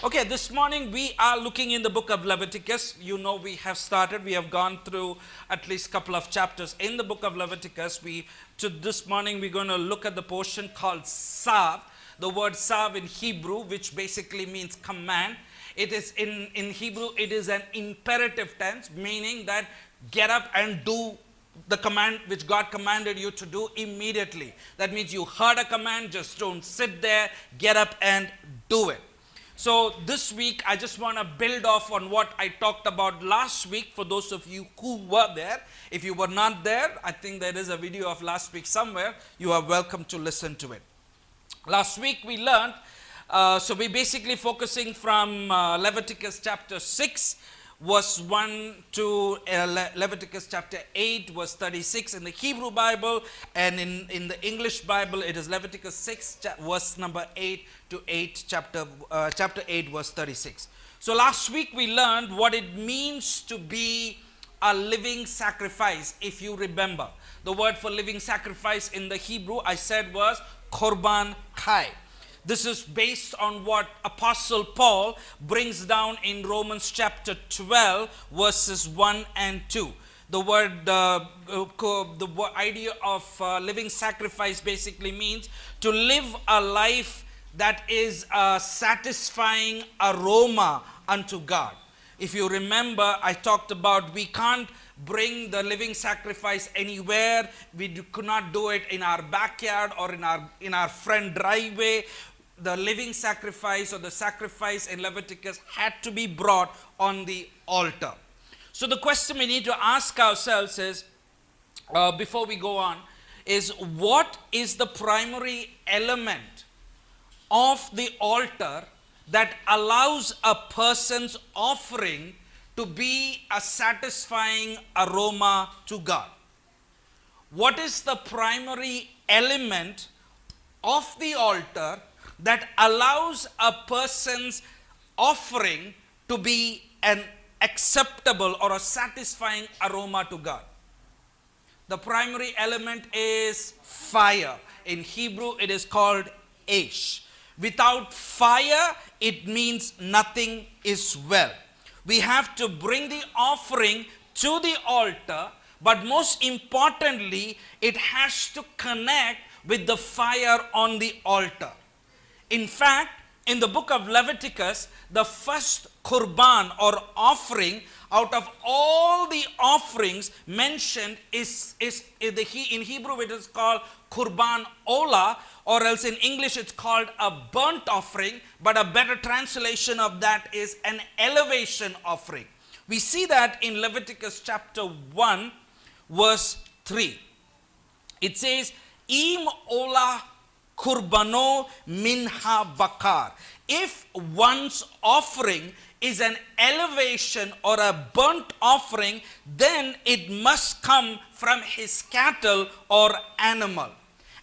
Okay, this morning we are looking in the book of Leviticus. You know, we have gone through at least a couple of chapters in the book of Leviticus. This morning we're going to look at the portion called Sav. The word Sav in Hebrew, which basically means command. It is in Hebrew, it is an imperative tense, meaning that get up and do the command which God commanded you to do immediately. That means you heard a command, just don't sit there, get up and do it. So this week, I just want to build off on what I talked about last week for those of you who were there. If you were not there, I think there is a video of last week somewhere. You are welcome to listen to it. Last week we learned, so we're basically focusing from Leviticus chapter 6, verse 1 to Leviticus chapter 8, verse 36 in the Hebrew Bible, and in the English Bible it is Leviticus 6, verse number 8 to 8, chapter 8, verse 36. So last week we learned what it means to be a living sacrifice. If you remember, the word for living sacrifice in the Hebrew I said was korban kai. This is based on what Apostle Paul brings down in Romans chapter 12, verses 1 and 2. The idea of living sacrifice basically means to live a life that is a satisfying aroma unto God. If you remember, I talked about we can't bring the living sacrifice anywhere. We could not do it in our backyard or in our front driveway. The living sacrifice or the sacrifice in Leviticus had to be brought on the altar. So the question we need to ask ourselves is, before we go on, is what is the primary element of the altar that allows a person's offering to be a satisfying aroma to God? What is the primary element of the altar that allows a person's offering to be an acceptable or a satisfying aroma to God? The primary element is fire. In Hebrew, it is called ash. Without fire, it means nothing is well. We have to bring the offering to the altar, but most importantly, it has to connect with the fire on the altar. In fact, in the book of Leviticus, the first korban or offering out of all the offerings mentioned is in Hebrew it is called korban olah, or else in English it's called a burnt offering, but a better translation of that is an elevation offering. We see that in Leviticus chapter 1, verse 3. It says, Im olah kurbano minha bakar. If one's offering is an elevation or a burnt offering, then it must come from his cattle or animal.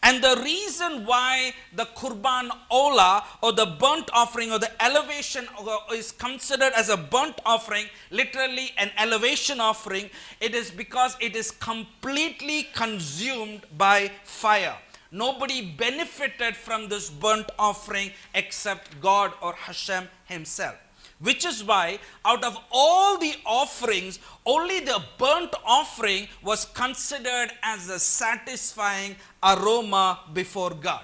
And the reason why the kurban olah or the burnt offering or the elevation is considered as a burnt offering, literally an elevation offering, it is because it is completely consumed by fire. Nobody benefited from this burnt offering except God or Hashem himself. Which is why out of all the offerings, only the burnt offering was considered as a satisfying aroma before God.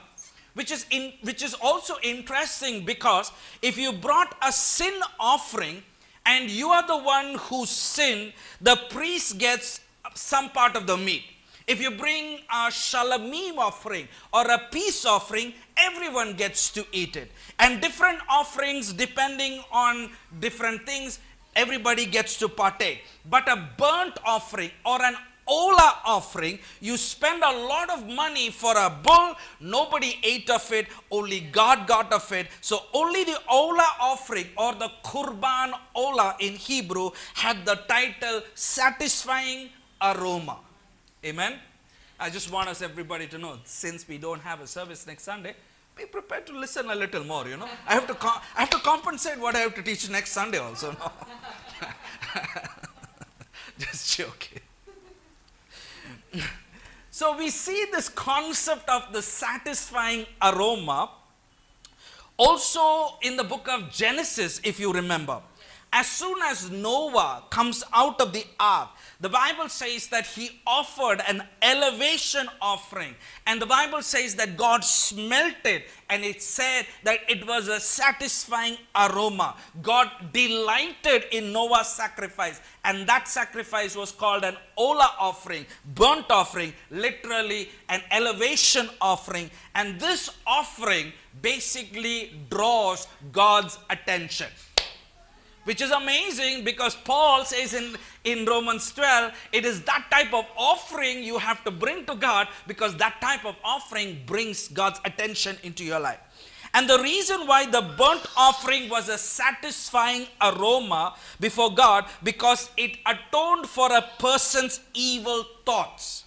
Which is also interesting, because if you brought a sin offering and you are the one who sinned, the priest gets some part of the meat. If you bring a shalamim offering or a peace offering, everyone gets to eat it. And different offerings, depending on different things, everybody gets to partake. But a burnt offering or an olah offering, you spend a lot of money for a bull, nobody ate of it, only God got of it. So only the olah offering or the kurban olah in Hebrew had the title satisfying aroma. Amen. I just want us everybody to know, since we don't have a service next Sunday, be prepared to listen a little more, you know. I have to compensate what I have to teach next Sunday also. No? Just joking. So we see this concept of the satisfying aroma Also in the book of Genesis, if you remember, as soon as Noah comes out of the ark, the Bible says that he offered an elevation offering. And the Bible says that God smelt it, and it said that it was a satisfying aroma. God delighted in Noah's sacrifice, and that sacrifice was called an olah offering, burnt offering, literally an elevation offering. And this offering basically draws God's attention. Which is amazing, because Paul says in Romans 12, it is that type of offering you have to bring to God, because that type of offering brings God's attention into your life. And the reason why the burnt offering was a satisfying aroma before God, because it atoned for a person's evil thoughts.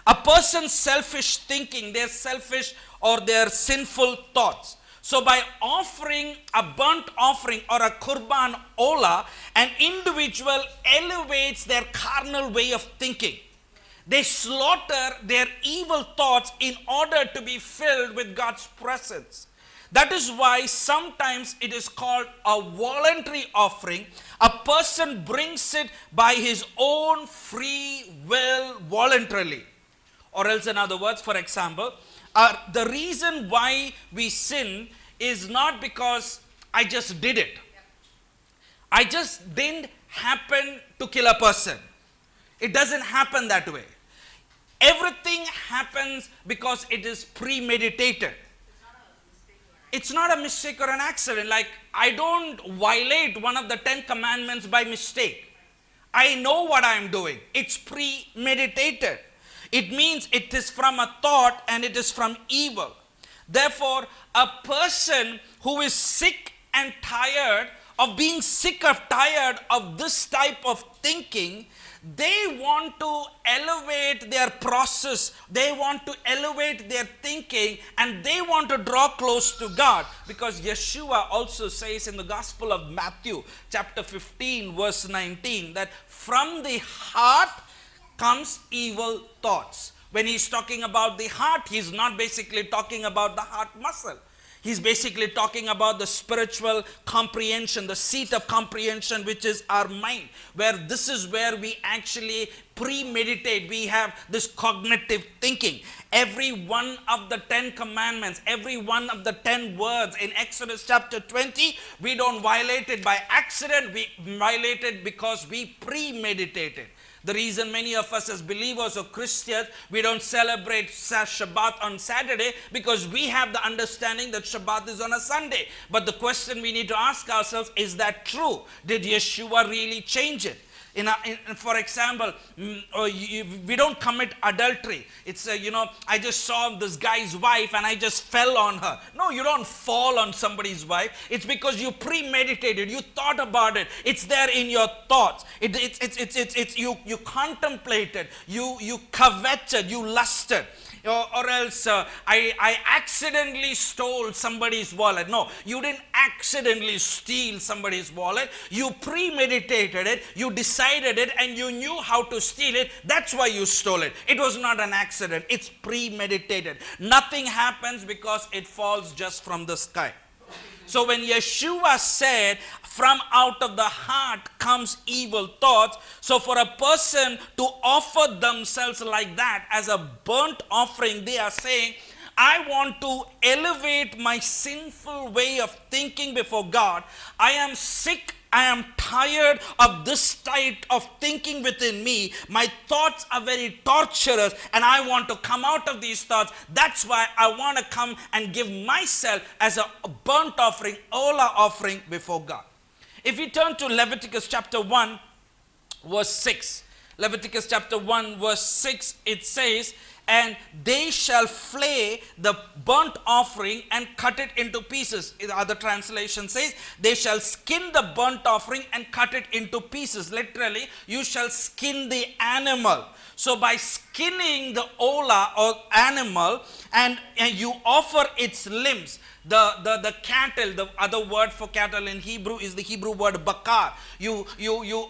A person's selfish thinking, their selfish or their sinful thoughts. So by offering a burnt offering or a kurban olah, an individual elevates their carnal way of thinking. They slaughter their evil thoughts in order to be filled with God's presence. That is why sometimes it is called a voluntary offering. A person brings it by his own free will voluntarily. Or else, in other words, for example, the reason why we sin is not because I just did it. I just didn't happen to kill a person. It doesn't happen that way. Everything happens because it is premeditated. It's not a mistake or an accident. Like, I don't violate one of the 10 commandments by mistake. I know what I'm doing. It's premeditated. It means it is from a thought and it is from evil. Therefore, a person who is sick and tired of being tired of this type of thinking, they want to elevate their process. They want to elevate their thinking, and they want to draw close to God. Because Yeshua also says in the Gospel of Matthew, chapter 15, verse 19, that from the heart comes evil thoughts. When he's talking about the heart, he's not basically talking about the heart muscle. He's basically talking about the spiritual comprehension, the seat of comprehension, which is our mind, where this is where we actually premeditate. We have this cognitive thinking. Every one of the 10 commandments, every one of the 10 words in Exodus chapter 20, we don't violate it by accident. We violate it because we premeditated. The reason many of us as believers or Christians, we don't celebrate Shabbat on Saturday, because we have the understanding that Shabbat is on a Sunday. But the question we need to ask ourselves, is that true? Did Yeshua really change it? For example, we don't commit adultery. It's, I just saw this guy's wife and I just fell on her. No, you don't fall on somebody's wife. It's because you premeditated. You thought about it. It's there in your thoughts. You contemplated. You coveted. You lusted. Or else I accidentally stole somebody's wallet. No, you didn't accidentally steal somebody's wallet. You premeditated it, you decided it, and you knew how to steal it. That's why you stole it. It was not an accident. It's premeditated. Nothing happens because it falls just from the sky. So when Yeshua said, from out of the heart comes evil thoughts, so for a person to offer themselves like that as a burnt offering, they are saying, I want to elevate my sinful way of thinking before God. I am sick. I am tired of this type of thinking within me. My thoughts are very torturous, and I want to come out of these thoughts. That's why I want to come and give myself as a burnt offering, olah offering before God. If we turn to Leviticus chapter 1, verse 6. Leviticus chapter 1, verse 6, it says, and they shall flay the burnt offering and cut it into pieces. The other translation says, they shall skin the burnt offering and cut it into pieces. Literally, you shall skin the animal. So by skinning the olah or animal, and you offer its limbs, the cattle, the other word for cattle in Hebrew is the Hebrew word bakar. You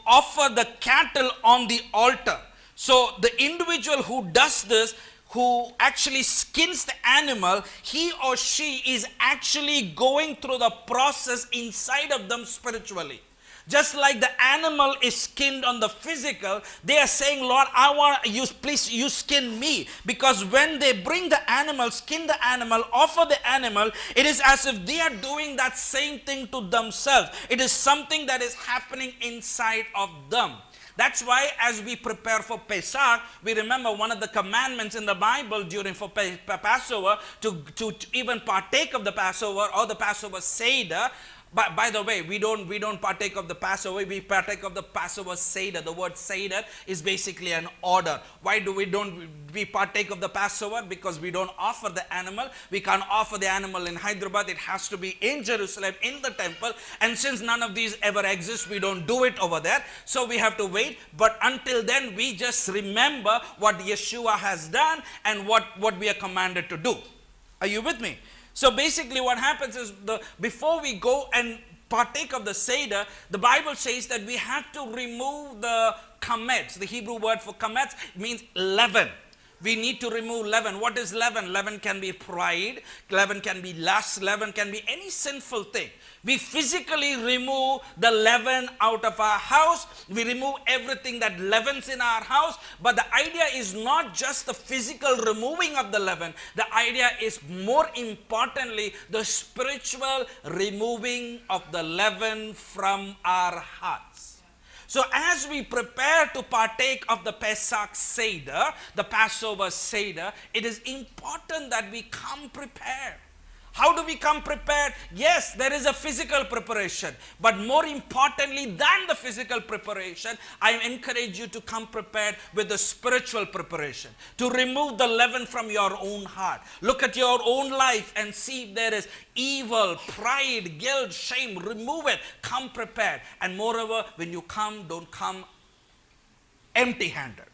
offer the cattle on the altar. So the individual who does this, who actually skins the animal, he or she is actually going through the process inside of them spiritually. Just like the animal is skinned on the physical, they are saying, Lord, I want you, please, you skin me. Because when they bring the animal, skin the animal, offer the animal, it is as if they are doing that same thing to themselves. It is something that is happening inside of them. That's why as we prepare for Pesach, we remember one of the commandments in the Bible during for Passover to even partake of the Passover or the Passover Seder. But by the way, we don't partake of the Passover, we partake of the Passover Seder. The word Seder is basically an order. Why do we partake of the Passover? Because we don't offer the animal. We can't offer the animal in Hyderabad. It has to be in Jerusalem, in the temple. And since none of these ever exist, we don't do it over there. So we have to wait. But until then, we just remember what Yeshua has done and what we are commanded to do. Are you with me? So basically what happens is before we go and partake of the Seder, the Bible says that we have to remove the chametz. The Hebrew word for chametz means leaven. We need to remove leaven. What is leaven? Leaven can be pride, leaven can be lust, leaven can be any sinful thing. We physically remove the leaven out of our house. We remove everything that leavens in our house. But the idea is not just the physical removing of the leaven. The idea is more importantly the spiritual removing of the leaven from our hearts. So as we prepare to partake of the Pesach Seder, the Passover Seder, it is important that we come prepared. How do we come prepared? Yes, there is a physical preparation. But more importantly than the physical preparation, I encourage you to come prepared with the spiritual preparation. To remove the leaven from your own heart. Look at your own life and see if there is evil, pride, guilt, shame. Remove it. Come prepared. And moreover, when you come, don't come empty-handed.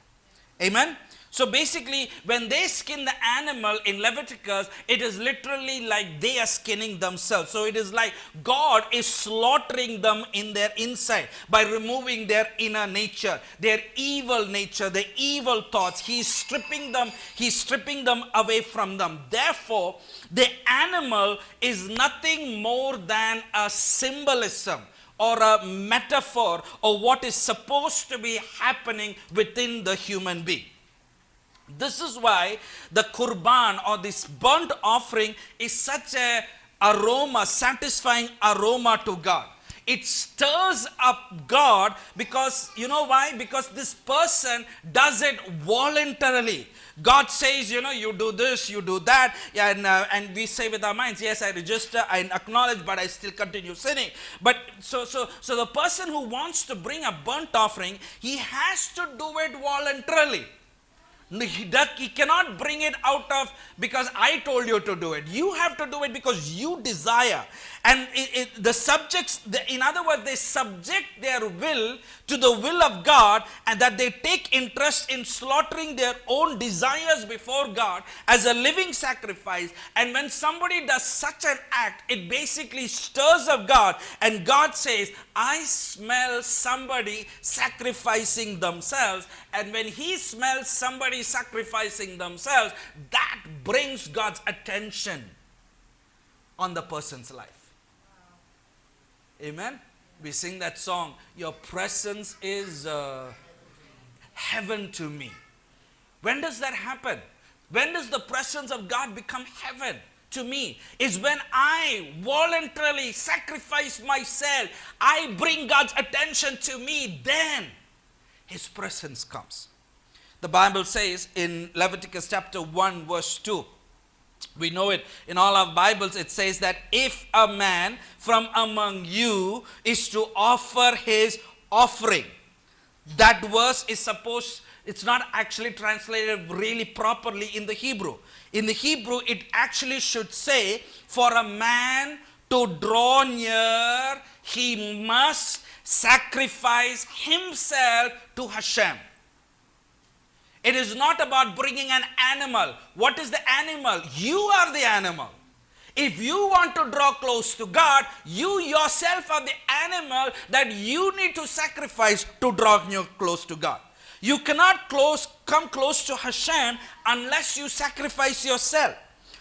Amen? So basically, when they skin the animal in Leviticus, it is literally like they are skinning themselves. So it is like God is slaughtering them in their inside by removing their inner nature, their evil nature, the evil thoughts. He's stripping them away from them. Therefore, the animal is nothing more than a symbolism or a metaphor of what is supposed to be happening within the human being. This is why the Qurban or this burnt offering is such a aroma, satisfying aroma to God. It stirs up God because, you know why? Because this person does it voluntarily. God says, you do this, you do that, and we say with our minds, yes, I register, I acknowledge, but I still continue sinning. But so the person who wants to bring a burnt offering, he has to do it voluntarily. He cannot bring it out of because I told you to do it. You have to do it because you desire. And the subjects, in other words, they subject their will to the will of God, and that they take interest in slaughtering their own desires before God as a living sacrifice. And when somebody does such an act, it basically stirs up God. And God says, I smell somebody sacrificing themselves. And when he smells somebody sacrificing themselves, that brings God's attention on the person's life. Amen. We sing that song, your presence is heaven to me. When does that happen? When does the presence of God become heaven to me? Is when I voluntarily sacrifice myself. I bring God's attention to me. Then his presence comes. The Bible says in Leviticus chapter 1 verse 2. We know it in all our Bibles. It says that if a man from among you is to offer his offering. That verse is it's not actually translated really properly in the Hebrew. In the Hebrew, it actually should say, for a man to draw near, he must sacrifice himself to Hashem. It is not about bringing an animal. What is the animal? You are the animal. If you want to draw close to God, you yourself are the animal that you need to sacrifice to draw close to God. You cannot come close to Hashem unless you sacrifice yourself.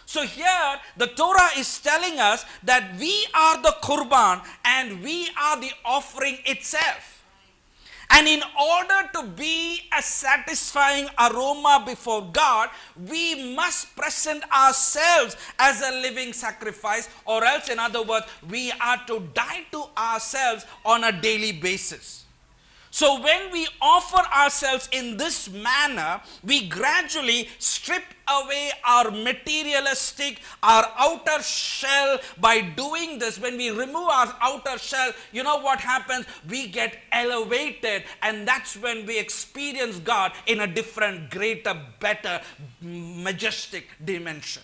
So here the Torah is telling us that we are the Qurban and we are the offering itself. And in order to be a satisfying aroma before God, we must present ourselves as a living sacrifice, or else, in other words, we are to die to ourselves on a daily basis. So when we offer ourselves in this manner, we gradually strip away our materialistic, our outer shell. By doing this, when we remove our outer shell, you know what happens? We get elevated, and that's when we experience God in a different, greater, better, majestic dimension.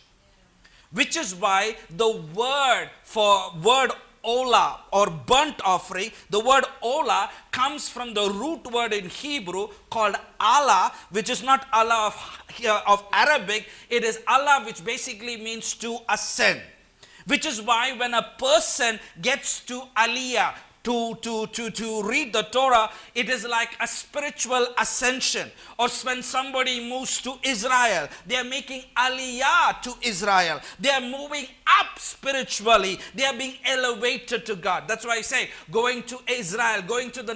Which is why the word olah or burnt offering, the word olah comes from the root word in Hebrew called Allah, which is not Allah of Arabic. It is Allah, which basically means to ascend. Which is why when a person gets to Aliyah, to read the Torah, it is like a spiritual ascension. Or when somebody moves to Israel, they are making aliyah to Israel. They are moving up spiritually. They are being elevated to God. That's why I say going to Israel, going to the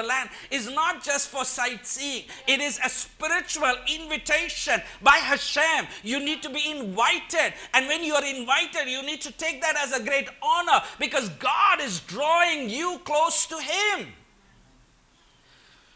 land is not just for sightseeing. It is a spiritual invitation by Hashem. You need to be invited. And when you are invited, you need to take that as a great honor, because God is drawing you close to Him.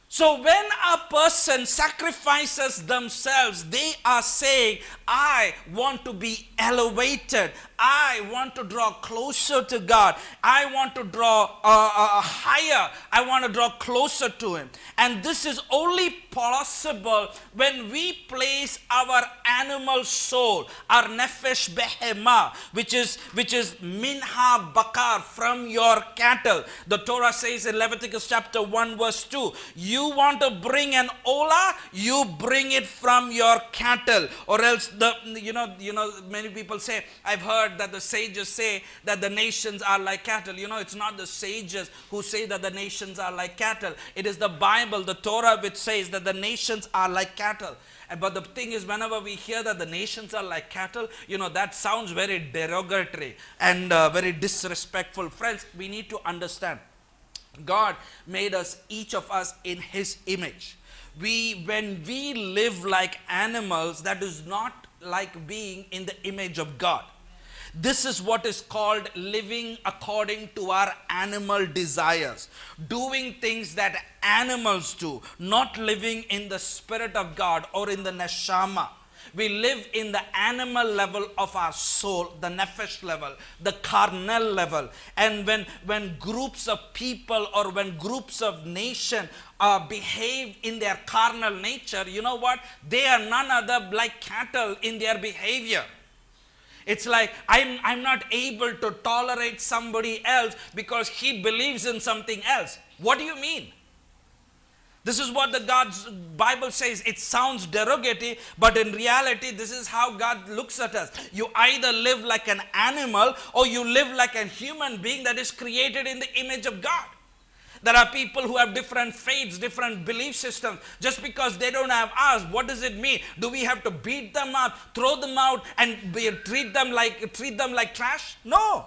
So when a person sacrifices themselves, they are saying, I want to be elevated. I want to draw closer to God. I want to draw higher. I want to draw closer to Him. And this is only possible when we place our animal soul, our nefesh behema, which is minha bakar, from your cattle. The Torah says in Leviticus chapter 1 verse 2, you want to bring an olah, you bring it from your cattle. Or else many people say, I've heard that the sages say that the nations are like cattle. It's not the sages who say that the nations are like cattle. It is the Bible, the Torah, which says that the nations are like cattle. But the thing is, whenever we hear that the nations are like cattle, that sounds very derogatory and very disrespectful. Friends, we need to understand, God made us, each of us, in His image. When we live like animals, that is not like being in the image of God. This is what is called living according to our animal desires, doing things that animals do, not living in the Spirit of God or in the neshama. We live in the animal level of our soul, the nefesh level, the carnal level. And when groups of people or when groups of nation behave in their carnal nature, you know what? They are none other like cattle in their behavior. It's like, I'm not able to tolerate somebody else because he believes in something else. What do you mean? This is what the God's Bible says. It sounds derogatory, but in reality, this is how God looks at us. You either live like an animal or you live like a human being that is created in the image of God. There are people who have different faiths, different belief systems. Just because they don't have ours, what does it mean? Do we have to beat them up, throw them out, and treat them like trash? No.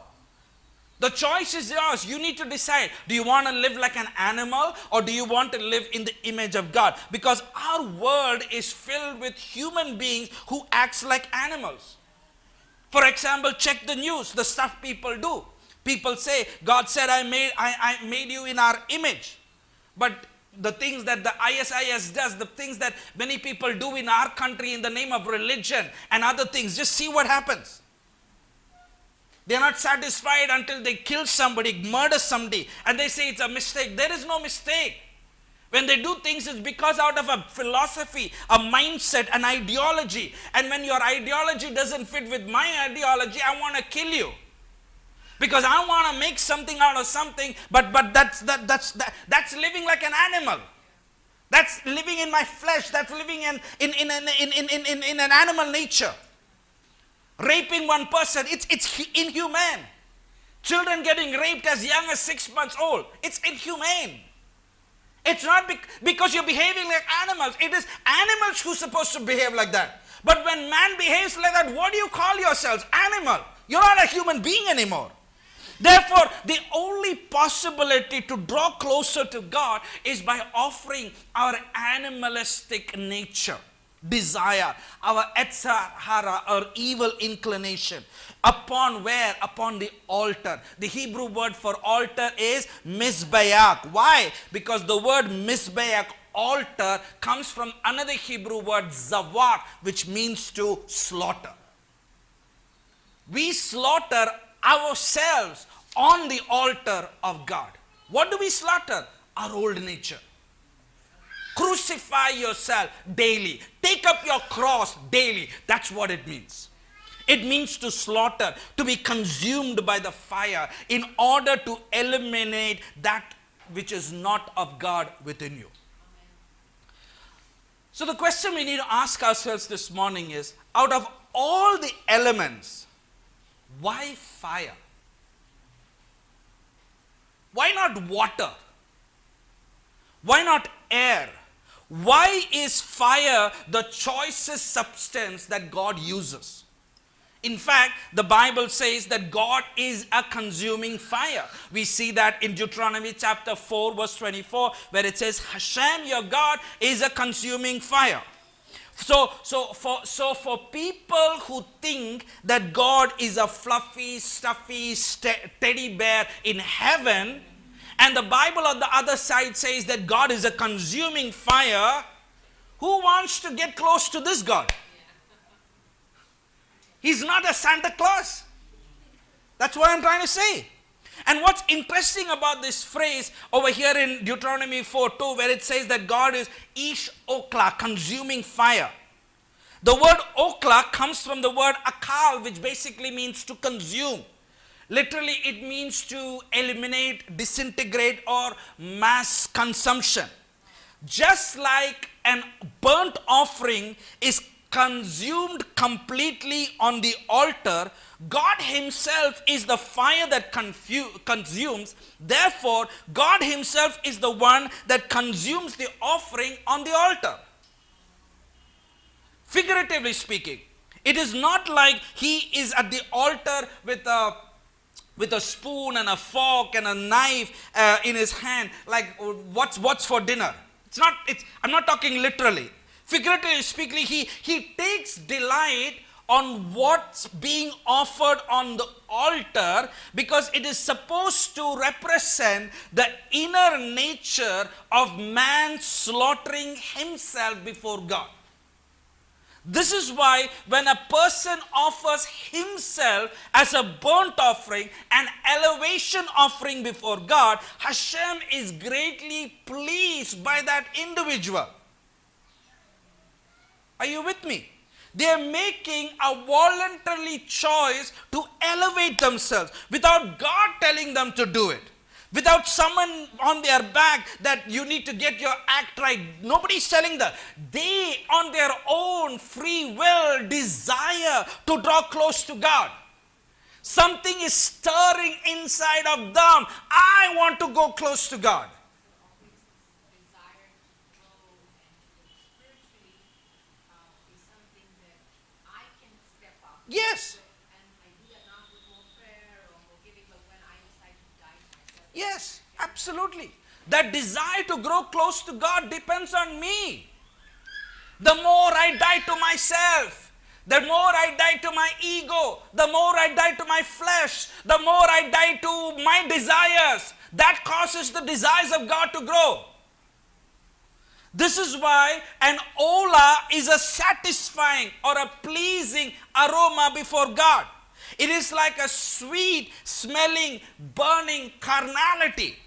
The choice is yours. You need to decide. Do you want to live like an animal, or do you want to live in the image of God? Because our world is filled with human beings who act like animals. For example, check the news, the stuff people do. People say, God said, I made you in our image. But the things that the ISIS does, the things that many people do in our country in the name of religion and other things, just see what happens. They're not satisfied until they kill somebody, murder somebody, and they say it's a mistake. There is no mistake. When they do things, it's because out of a philosophy, a mindset, an ideology. And when your ideology doesn't fit with my ideology, I want to kill you. Because I want to make something out of something, but that's living like an animal. That's living in my flesh. That's living in an animal nature. Raping one person, it's inhumane. Children getting raped as young as 6 months old, it's inhumane. It's not because you're behaving like animals. It is animals who are supposed to behave like that. But when man behaves like that, what do you call yourselves? Animal. You're not a human being anymore. Therefore, the only possibility to draw closer to God is by offering our animalistic nature, desire, our Yetzer Hara, our evil inclination. Upon where? Upon the altar. The Hebrew word for altar is Mizbeach. Why? Because the word Mizbeach, altar, comes from another Hebrew word, Zawat, which means to slaughter. We slaughter ourselves on the altar of God. What do we slaughter? Our old nature. Crucify yourself daily. Take up your cross daily. That's what it means. It means to slaughter, to be consumed by the fire in order to eliminate that which is not of God within you. So the question we need to ask ourselves this morning is, out of all the elements, why fire? Why not water? Why not air? Why is fire the choicest substance that God uses? In fact, the Bible says that God is a consuming fire. We see that in Deuteronomy chapter 4 verse 24, where it says, Hashem your God is a consuming fire. So for people who think that God is a fluffy, stuffy teddy bear in heaven, and the Bible on the other side says that God is a consuming fire, who wants to get close to this God? He's not a Santa Claus. That's what I'm trying to say. And what's interesting about this phrase over here in Deuteronomy 4:2, where it says that God is Ish Okla, consuming fire. The word Okla comes from the word Akal, which basically means to consume. Literally, it means to eliminate, disintegrate, or mass consumption. Just like an burnt offering is consumed completely on the altar, God himself is the fire that consumes. Therefore, God himself is the one that consumes the offering on the altar. Figuratively speaking, it is not like he is at the altar with a spoon and a fork and a knife in his hand, like what's for dinner. I'm not talking literally. Figuratively speaking, he takes delight on what's being offered on the altar, because it is supposed to represent the inner nature of man slaughtering himself before God. This is why when a person offers himself as a burnt offering, an elevation offering before God, Hashem is greatly pleased by that individual. Are you with me? They are making a voluntary choice to elevate themselves without God telling them to do it. Without someone on their back that you need to get your act right. Nobody's telling them. They, on their own free will, desire to draw close to God. Something is stirring inside of them. I want to go close to God. Yes. Yes, absolutely. That desire to grow close to God depends on me. The more I die to myself, the more I die to my ego, the more I die to my flesh, the more I die to my desires, that causes the desires of God to grow. This is why an ola is a satisfying or a pleasing aroma before God. It is like a sweet smelling, burning carnality.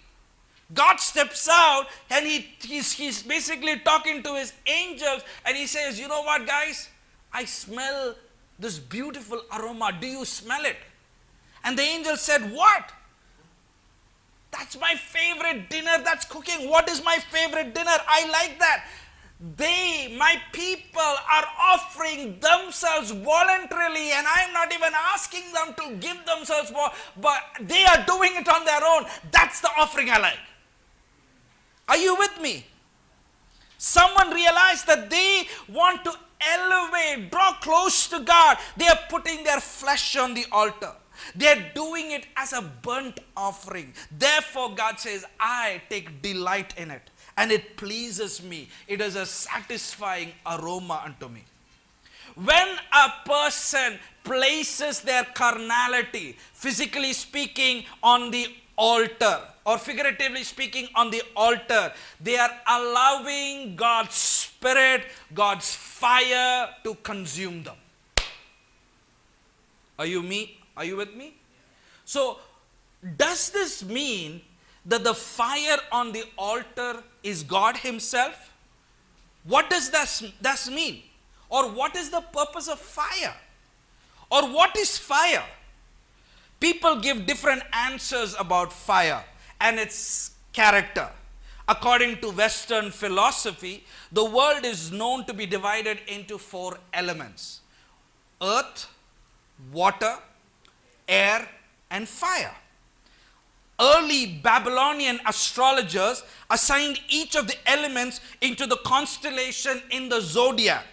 God steps out and he's basically talking to his angels, and he says, you know what, guys? I smell this beautiful aroma. Do you smell it? And the angel said, what? That's my favorite dinner that's cooking. What is my favorite dinner? I like that. They, my people, are offering themselves voluntarily, and I'm not even asking them to give themselves more, but they are doing it on their own. That's the offering I like. Are you with me? Someone realized that they want to elevate, draw close to God. They are putting their flesh on the altar. They are doing it as a burnt offering. Therefore, God says, I take delight in it, and it pleases me. It is a satisfying aroma unto me. When a person places their carnality, physically speaking, on the altar, or figuratively speaking, on the altar, they are allowing God's Spirit, God's fire to consume them. Are you with me? So, does this mean that the fire on the altar is God Himself? What does that mean? Or what is the purpose of fire? Or what is fire? People give different answers about fire and its character. According to Western philosophy, the world is known to be divided into 4 elements: earth, water, air, and fire. Early Babylonian astrologers assigned each of the elements into the constellation in the zodiac.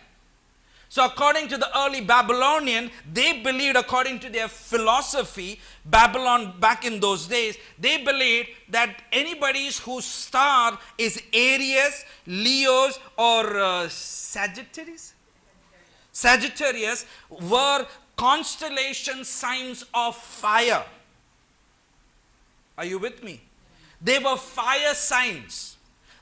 So according to the early Babylonian, they believed, according to their philosophy, Babylon back in those days, they believed that anybody whose star is Aries, Leos, or Sagittarius were constellation signs of fire. Are you with me? They were fire signs.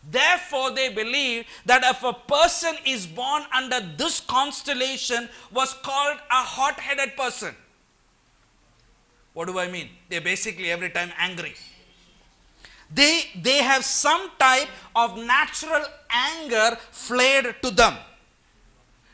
Therefore, they believe that if a person is born under this constellation, was called a hot-headed person. What do I mean? They're basically every time angry. They have some type of natural anger flared to them.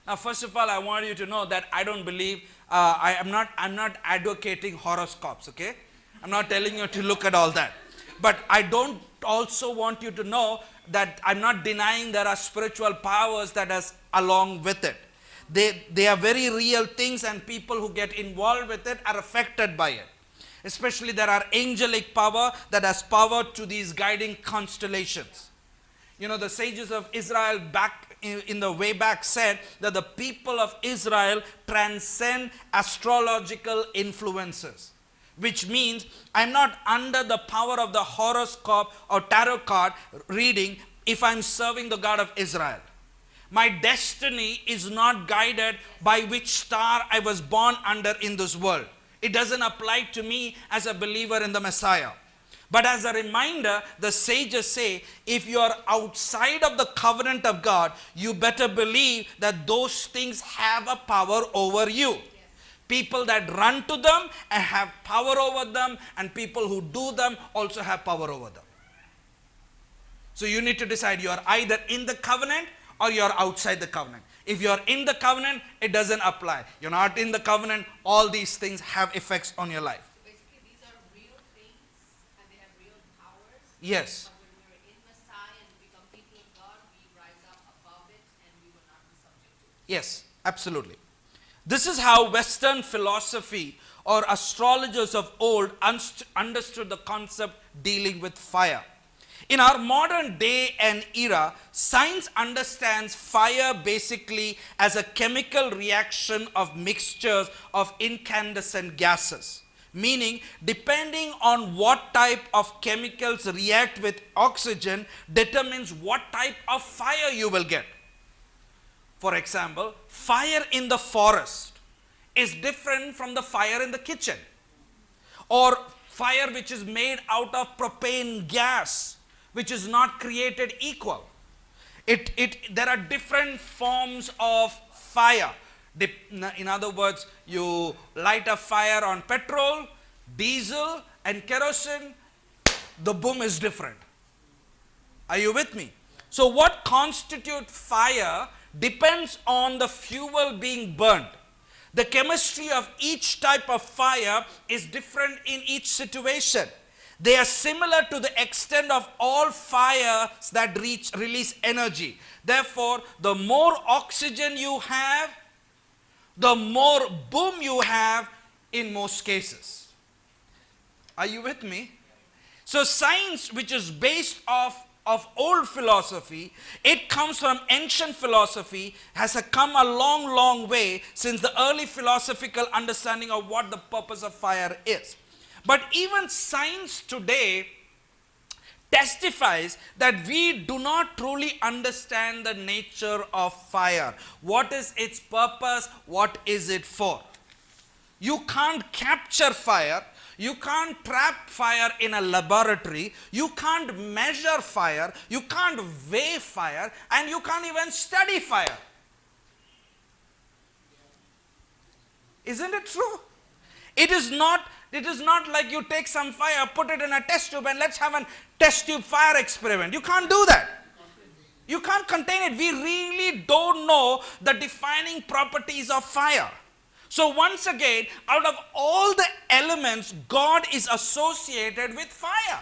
Now, first of all, I want you to know that I don't believe, I'm not advocating horoscopes, okay? I'm not telling you to look at all that. But I don't also want you to know that I'm not denying there are spiritual powers that is along with it. They are very real things, and people who get involved with it are affected by it. Especially there are angelic power that has power to these guiding constellations. You know, the sages of Israel back in the way back said that the people of Israel transcend astrological influences. Which means I'm not under the power of the horoscope or tarot card reading if I'm serving the God of Israel. My destiny is not guided by which star I was born under in this world. It doesn't apply to me as a believer in the Messiah. But as a reminder, the sages say, if you are outside of the covenant of God, you better believe that those things have a power over you. People that run to them and have power over them, and people who do them also have power over them. So you need to decide, you are either in the covenant or you are outside the covenant. If you are in the covenant, it doesn't apply. You're not in the covenant, all these things have effects on your life. So basically these are real things and they have real powers. Yes. But when we're in Messiah and become people of God, we rise up above it and we will not be subject to it. Yes, absolutely. This is how Western philosophy or astrologers of old understood the concept dealing with fire. In our modern day and era, science understands fire basically as a chemical reaction of mixtures of incandescent gases. Meaning, depending on what type of chemicals react with oxygen determines what type of fire you will get. For example, fire in the forest is different from the fire in the kitchen. Or fire which is made out of propane gas, which is not created equal. There are different forms of fire. In other words, you light a fire on petrol, diesel, and kerosene, the boom is different. Are you with me? So what constitutes fire depends on the fuel being burned. The chemistry of each type of fire is different in each situation. They are similar to the extent of all fires that release energy. Therefore, the more oxygen you have, the more boom you have in most cases. Are you with me? So science, which is based off of old philosophy. It comes from ancient philosophy, has come a long, long way since the early philosophical understanding of what the purpose of fire is. But even science today testifies that we do not truly understand the nature of fire. What is its purpose? What is it for? You can't capture fire. You can't trap fire in a laboratory. You can't measure fire. You can't weigh fire. And you can't even study fire. Isn't it true? It is not like you take some fire, put it in a test tube, and let's have a test tube fire experiment. You can't do that. You can't contain it. We really don't know the defining properties of fire. So once again, out of all the elements, God is associated with fire.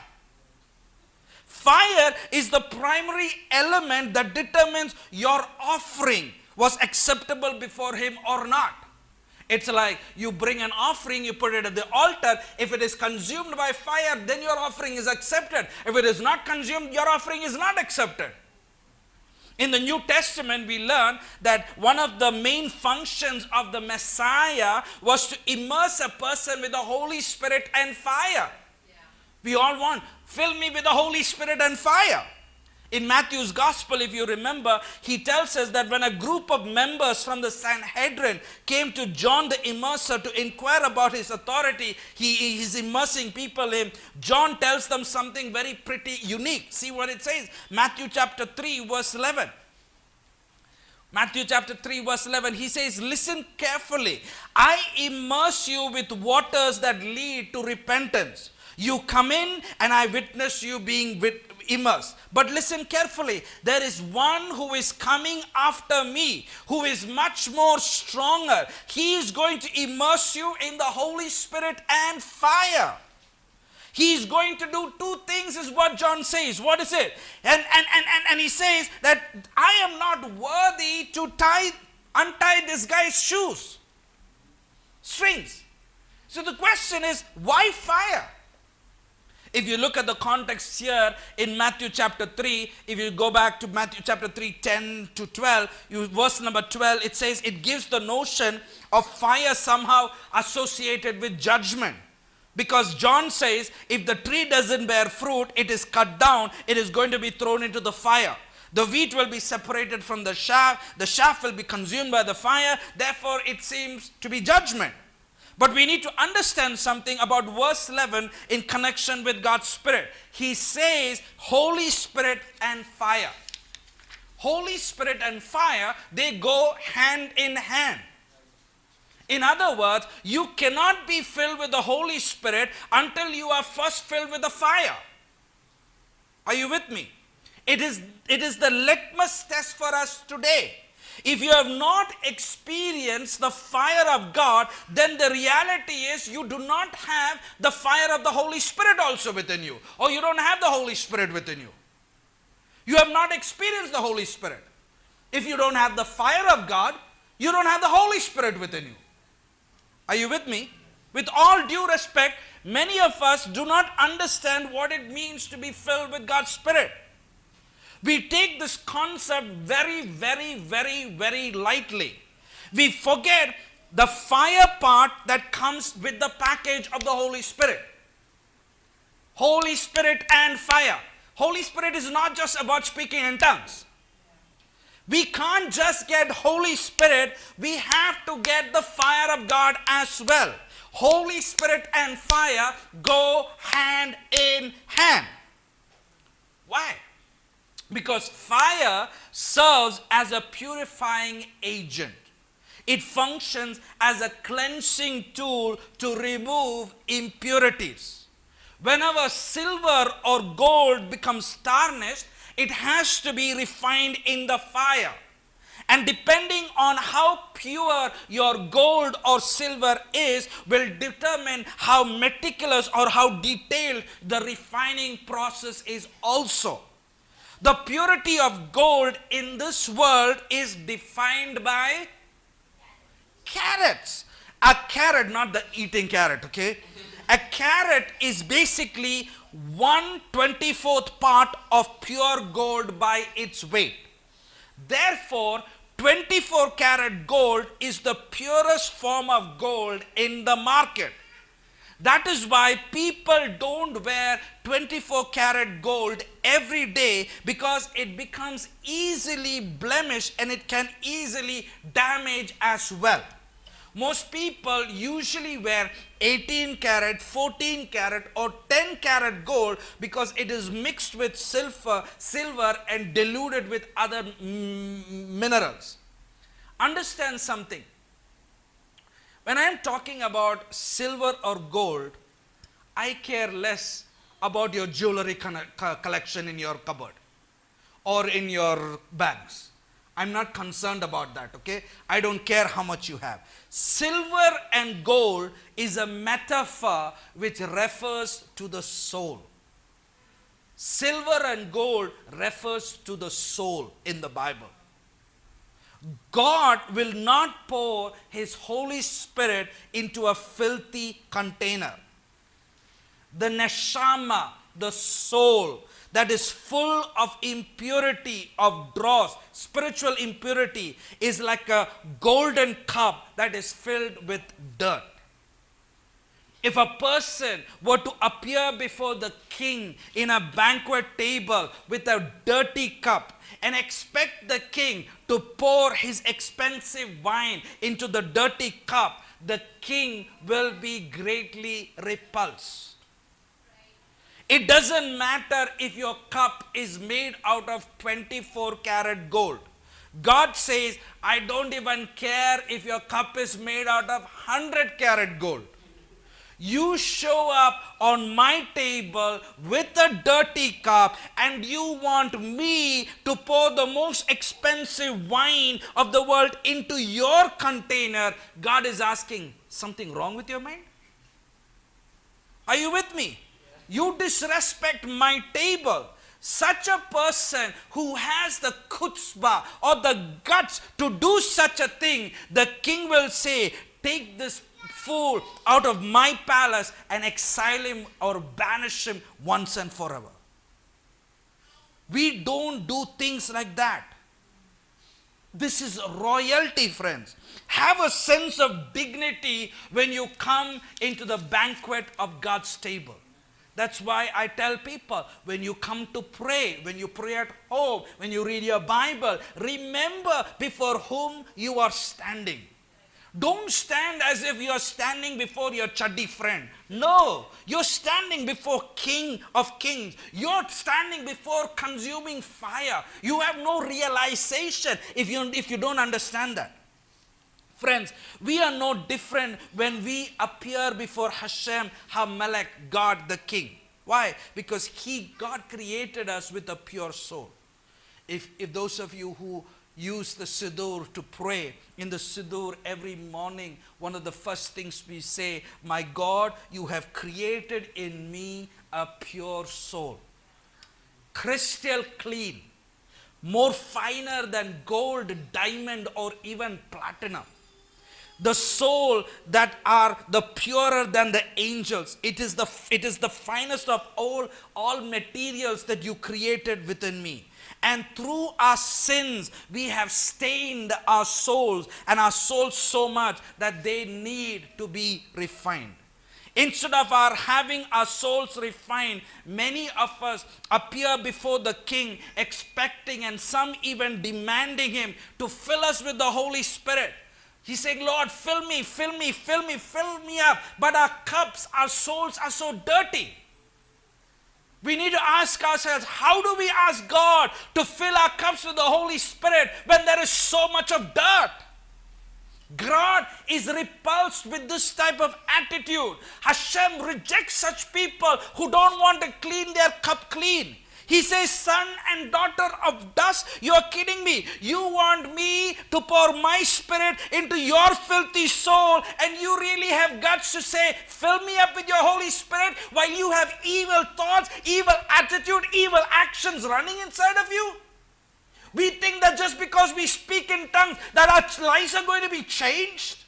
Fire is the primary element that determines your offering was acceptable before Him or not. It's like you bring an offering, you put it at the altar. If it is consumed by fire, then your offering is accepted. If it is not consumed, your offering is not accepted. In the New Testament, we learn that one of the main functions of the Messiah was to immerse a person with the Holy Spirit and fire. Yeah. We all want, fill me with the Holy Spirit and fire. In Matthew's Gospel, if you remember, he tells us that when a group of members from the Sanhedrin came to John the Immerser to inquire about his authority, he is immersing people in. John tells them something very pretty unique. See what it says. Matthew chapter 3 verse 11. Matthew chapter 3 verse 11. He says, listen carefully. I immerse you with waters that lead to repentance. You come in and I witness you being immersed. But listen carefully. There is one who is coming after me, who is much more stronger. He is going to immerse you in the Holy Spirit and fire. He is going to do two things is what John says. What is it? And he says that I am not worthy to untie this guy's shoes. Strings. So the question is, why fire? If you look at the context here in Matthew chapter 3, if you go back to Matthew chapter 3, 10 to 12, verse number 12, it says it gives the notion of fire somehow associated with judgment. Because John says if the tree doesn't bear fruit, it is cut down, it is going to be thrown into the fire. The wheat will be separated from the chaff will be consumed by the fire, therefore it seems to be judgment. But we need to understand something about verse 11 in connection with God's Spirit. He says Holy Spirit and fire. Holy Spirit and fire, they go hand in hand. In other words, you cannot be filled with the Holy Spirit until you are first filled with the fire. Are you with me? It is the litmus test for us today. If you have not experienced the fire of God, then the reality is you do not have the fire of the Holy Spirit also within you. Or you don't have the Holy Spirit within you. You have not experienced the Holy Spirit. If you don't have the fire of God, you don't have the Holy Spirit within you. Are you with me? With all due respect, many of us do not understand what it means to be filled with God's Spirit. We take this concept very, very, very, very lightly. We forget the fire part that comes with the package of the Holy Spirit. Holy Spirit and fire. Holy Spirit is not just about speaking in tongues. We can't just get Holy Spirit, we have to get the fire of God as well. Holy Spirit and fire go hand in hand. Why? Because fire serves as a purifying agent. It functions as a cleansing tool to remove impurities. Whenever silver or gold becomes tarnished, it has to be refined in the fire. And depending on how pure your gold or silver is, will determine how meticulous or how detailed the refining process is also. The purity of gold in this world is defined by carats. A carrot, not the eating carrot, okay? A carat is basically 1/24th part of pure gold by its weight. Therefore, 24 karat gold is the purest form of gold in the market. That is why people don't wear 24 karat gold every day, because it becomes easily blemished and it can easily damage as well. Most people usually wear 18 karat, 14 karat or 10 karat gold because it is mixed with silver and diluted with other minerals. Understand something. When I am talking about silver or gold, I care less about your jewelry collection in your cupboard or in your bags. I'm not concerned about that, okay? I don't care how much you have. Silver and gold is a metaphor which refers to the soul. Silver and gold refers to the soul in the Bible. God will not pour His Holy Spirit into a filthy container. The neshama, the soul that is full of impurity, of dross, spiritual impurity, is like a golden cup that is filled with dirt. If a person were to appear before the king in a banquet table with a dirty cup and expect the king to pour his expensive wine into the dirty cup, the king will be greatly repulsed. It doesn't matter if your cup is made out of 24 karat gold. God says, I don't even care if your cup is made out of 100 karat gold. You show up on my table with a dirty cup and you want me to pour the most expensive wine of the world into your container. God is asking, something wrong with your mind? Are you with me? You disrespect my table. Such a person who has the chutzpah or the guts to do such a thing, the king will say, take this fool out of my palace and exile him or banish him once and forever. We don't do things like that. This is royalty, friends. Have a sense of dignity when you come into the banquet of God's table. That's why I tell people, when you come to pray, when you pray at home, when you read your Bible, remember before whom you are standing. Don't stand as if you are standing before your chuddy friend. No, you're standing before King of Kings. You're standing before consuming fire. You have no realization if you don't understand that. Friends, we are no different when we appear before Hashem, HaMelech, God the King. Why? Because God created us with a pure soul. If those of you who use the Siddur to pray, in the Siddur every morning, one of the first things we say, my God, you have created in me a pure soul. Crystal clean, more finer than gold, diamond, or even platinum. The soul that are the purer than the angels. It is the finest of all materials that you created within me. And through our sins, we have stained our souls, and our souls so much that they need to be refined. Instead of our having our souls refined, many of us appear before the king expecting and some even demanding him to fill us with the Holy Spirit. He's saying, Lord, fill me up. But our cups, our souls are so dirty. We need to ask ourselves, how do we ask God to fill our cups with the Holy Spirit when there is so much of dirt? God is repulsed with this type of attitude. Hashem rejects such people who don't want to clean their cup clean. He says, son and daughter of dust, you are kidding me. You want me to pour my spirit into your filthy soul, and you really have guts to say, fill me up with your Holy Spirit, while you have evil thoughts, evil attitude, evil actions running inside of you? We think that just because we speak in tongues that our lives are going to be changed.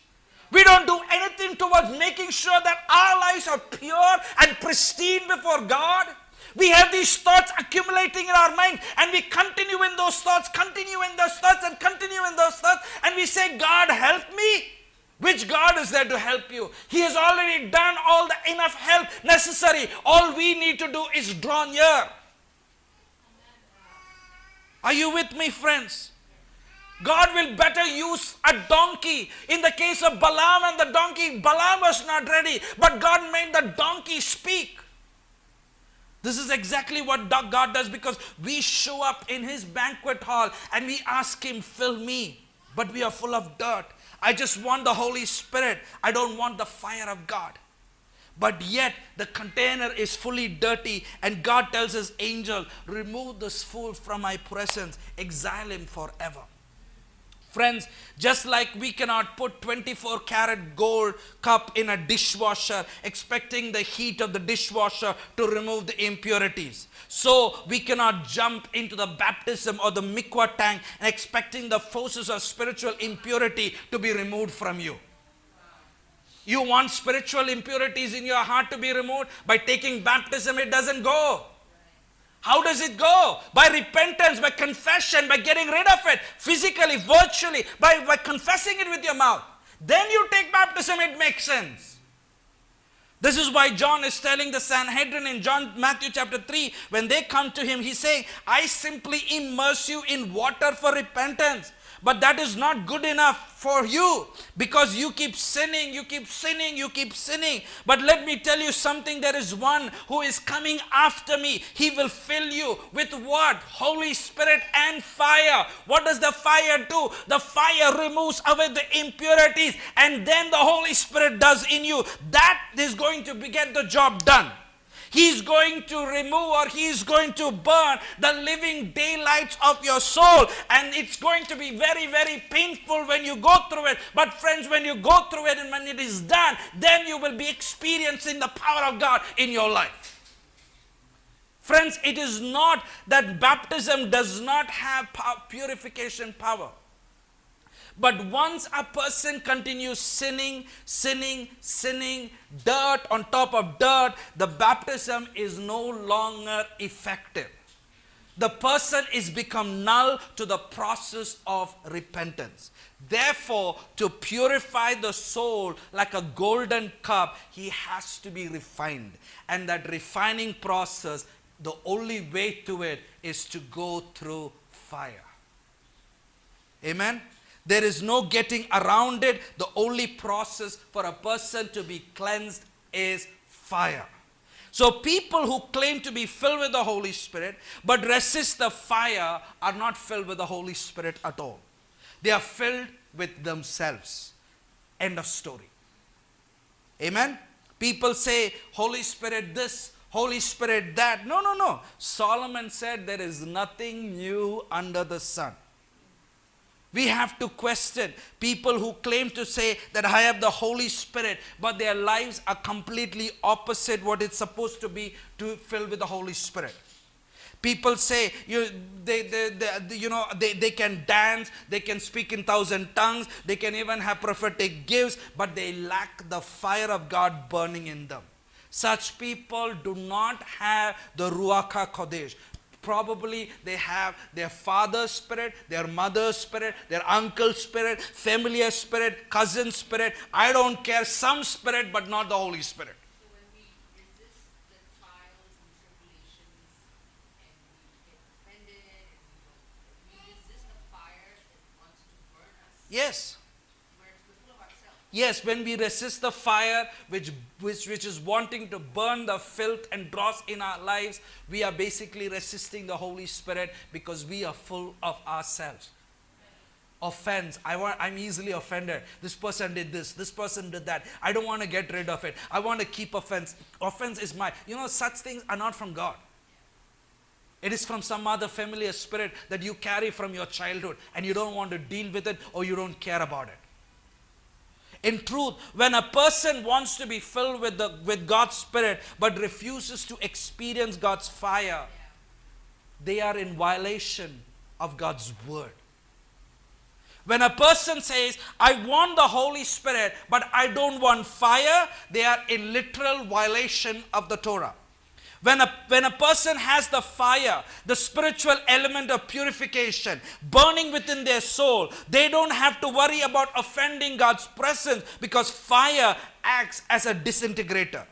We don't do anything towards making sure that our lives are pure and pristine before God. We have these thoughts accumulating in our mind, and we continue in those thoughts, continue in those thoughts, and continue in those thoughts, and we say, God, help me. Which God is there to help you? He has already done all the enough help necessary. All we need to do is draw near. Are you with me, friends? God will better use a donkey. In the case of Balaam and the donkey, Balaam was not ready, but God made the donkey speak. This is exactly what God does, because we show up in his banquet hall and we ask him, fill me, but we are full of dirt. I just want the Holy Spirit. I don't want the fire of God. But yet the container is fully dirty, and God tells his angel, remove this fool from my presence, exile him forever. Friends, just like we cannot put 24-karat gold cup in a dishwasher expecting the heat of the dishwasher to remove the impurities, so we cannot jump into the baptism or the mikvah tank and expecting the forces of spiritual impurity to be removed from you. You want spiritual impurities in your heart to be removed? By taking baptism, it doesn't go. How does it go? By repentance, by confession, by getting rid of it physically, virtually, by confessing it with your mouth. Then you take baptism, it makes sense. This is why John is telling the Sanhedrin in Matthew chapter 3, when they come to him, he's saying, I simply immerse you in water for repentance. But that is not good enough for you, because you keep sinning, you keep sinning, you keep sinning. But let me tell you something, there is one who is coming after me. He will fill you with what? Holy Spirit and fire. What does the fire do? The fire removes away the impurities, and then the Holy Spirit does in you. That is going to get the job done. He's going to remove, or he's going to burn the living daylights of your soul. And it's going to be very, very painful when you go through it. But friends, when you go through it and when it is done, then you will be experiencing the power of God in your life. Friends, it is not that baptism does not have purification power. But once a person continues sinning, dirt on top of dirt, the baptism is no longer effective. The person is become null to the process of repentance. Therefore, to purify the soul like a golden cup, he has to be refined. And that refining process, the only way to it is to go through fire. Amen? There is no getting around it. The only process for a person to be cleansed is fire. So people who claim to be filled with the Holy Spirit but resist the fire are not filled with the Holy Spirit at all. They are filled with themselves. End of story. Amen? People say, Holy Spirit this, Holy Spirit that. No. Solomon said there is nothing new under the sun. We have to question people who claim to say that I have the Holy Spirit, but their lives are completely opposite what it's supposed to be to fill with the Holy Spirit. People say they can dance, they can speak in 1,000 tongues, they can even have prophetic gifts, but they lack the fire of God burning in them. Such people do not have the Ruach HaKodesh. Probably they have their father's spirit, their mother's spirit, their uncle's spirit, familiar spirit, cousin spirit. I don't care, some spirit, but not the Holy Spirit. So when we resist the trials and tribulations and we get offended and we resist the fire that wants to burn us, Yes. we're full of ourselves. Yes, when we resist the fire which is wanting to burn the filth and dross in our lives, we are basically resisting the Holy Spirit because we are full of ourselves. Offense. I'm easily offended. This person did this. This person did that. I don't want to get rid of it. I want to keep offense. Offense is such things are not from God. It is from some other familiar spirit that you carry from your childhood and you don't want to deal with it or you don't care about it. In truth, when a person wants to be filled with God's Spirit but refuses to experience God's fire, they are in violation of God's word. When a person says, I want the Holy Spirit, but I don't want fire, they are in literal violation of the Torah. When a person has the fire, the spiritual element of purification burning within their soul, they don't have to worry about offending God's presence, because fire acts as a disintegrator.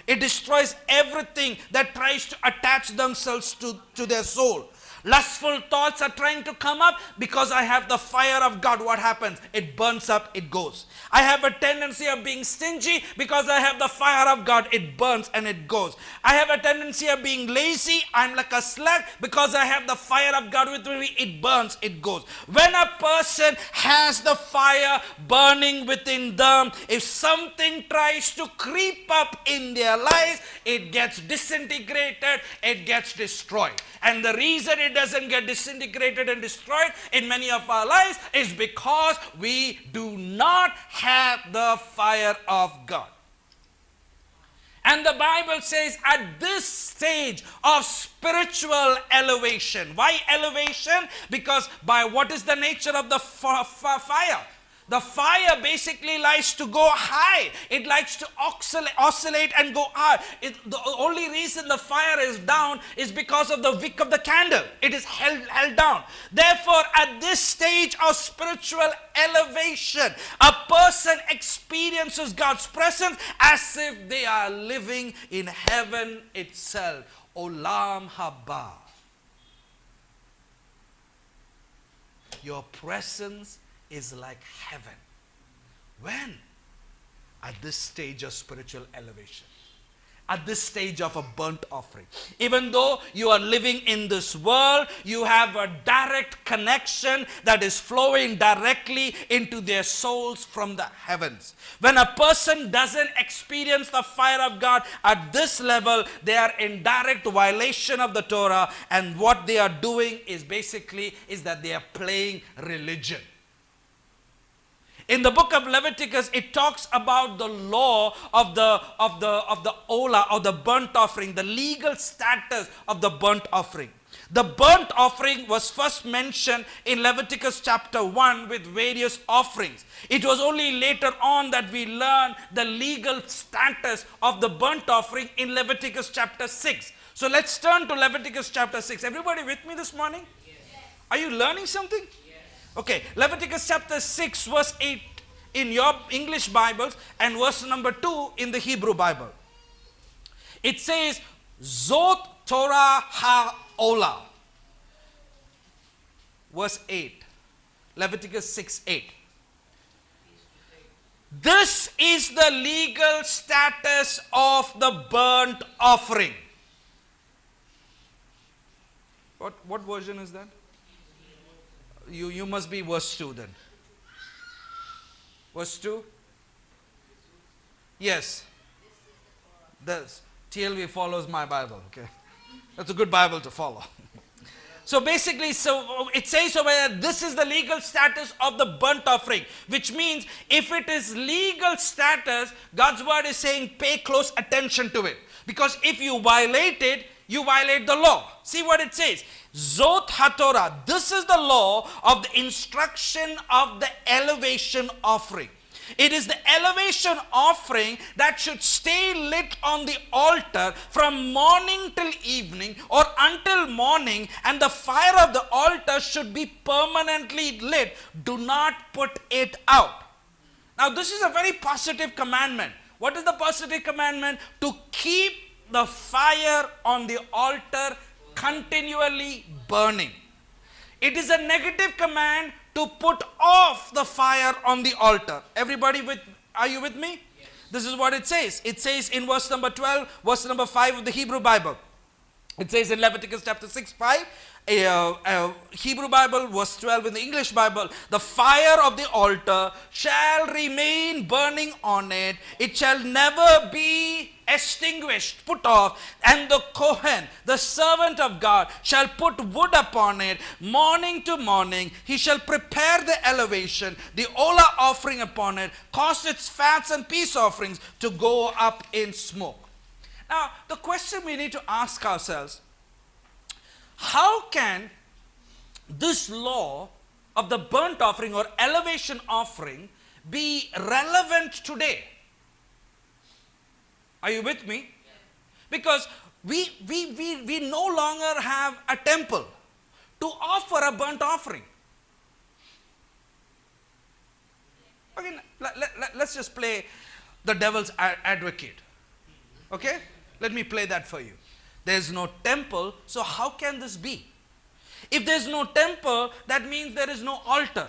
It destroys everything that tries to attach themselves to their soul. Lustful thoughts are trying to come up. Because I have the fire of God, what happens? It burns up, it goes. I have a tendency of being stingy. Because I have the fire of God, it burns and it goes. I have a tendency of being lazy. I'm like a slug. Because I have the fire of God with me, it burns, it goes. When a person has the fire burning within them, if something tries to creep up in their lives, it gets disintegrated, it gets destroyed. And the reason it doesn't get disintegrated and destroyed in many of our lives is because we do not have the fire of God. And the Bible says at this stage of spiritual elevation. Why elevation? Because by what is the nature of the fire? The fire basically likes to go high. It likes to oscillate and go high. The only reason the fire is down is because of the wick of the candle. It is held down. Therefore, at this stage of spiritual elevation, a person experiences God's presence as if they are living in heaven itself. Olam haba. Your presence is like heaven. When? At this stage of spiritual elevation. At this stage of a burnt offering. Even though you are living in this world, you have a direct connection that is flowing directly into their souls from the heavens. When a person doesn't experience the fire of God at this level, they are in direct violation of the Torah, and what they are doing is that they are playing religion. In the book of Leviticus, it talks about the law of the olah, or the burnt offering, the legal status of the burnt offering. The burnt offering was first mentioned in Leviticus chapter 1 with various offerings. It was only later on that we learn the legal status of the burnt offering in Leviticus chapter 6. So let's turn to Leviticus chapter 6. Everybody with me this morning? Yes. Are you learning something? Okay, Leviticus chapter 6 verse 8 in your English Bibles and verse number 2 in the Hebrew Bible. It says, Zot Torah ha-olah. Verse 8. Leviticus 6, 8. This is the legal status of the burnt offering. What version is that? You must be verse 2 then. Verse 2? Yes. This. TLV follows my Bible, okay? That's a good Bible to follow. So basically, it says over there, this is the legal status of the burnt offering. Which means, if it is legal status, God's word is saying pay close attention to it. Because if you violate it, you violate the law. See what it says. Zot HaTorah. This is the law of the instruction of the elevation offering. It is the elevation offering that should stay lit on the altar from morning till evening or until morning, and the fire of the altar should be permanently lit. Do not put it out. Now this is a very positive commandment. What is the positive commandment? To keep the fire on the altar continually burning. It is a negative command to put off the fire on the altar. Everybody are you with me? Yes. This is what it says. It says in verse number 12, verse number 5 of the Hebrew Bible. It says in Leviticus chapter 6, 5, Hebrew Bible, verse 12 in the English Bible, the fire of the altar shall remain burning on it. It shall never be extinguished, put off, and the Kohen, the servant of God, shall put wood upon it. Morning to morning he shall prepare the elevation, the olah offering upon it, cause its fats and peace offerings to go up in smoke. Now, the question we need to ask ourselves, how can this law of the burnt offering or elevation offering be relevant today? Are you with me? Because we no longer have a temple to offer a burnt offering. Okay, let's just play the devil's advocate. Okay? Let me play that for you. There's no temple, so how can this be? If there's no temple, that means there is no altar.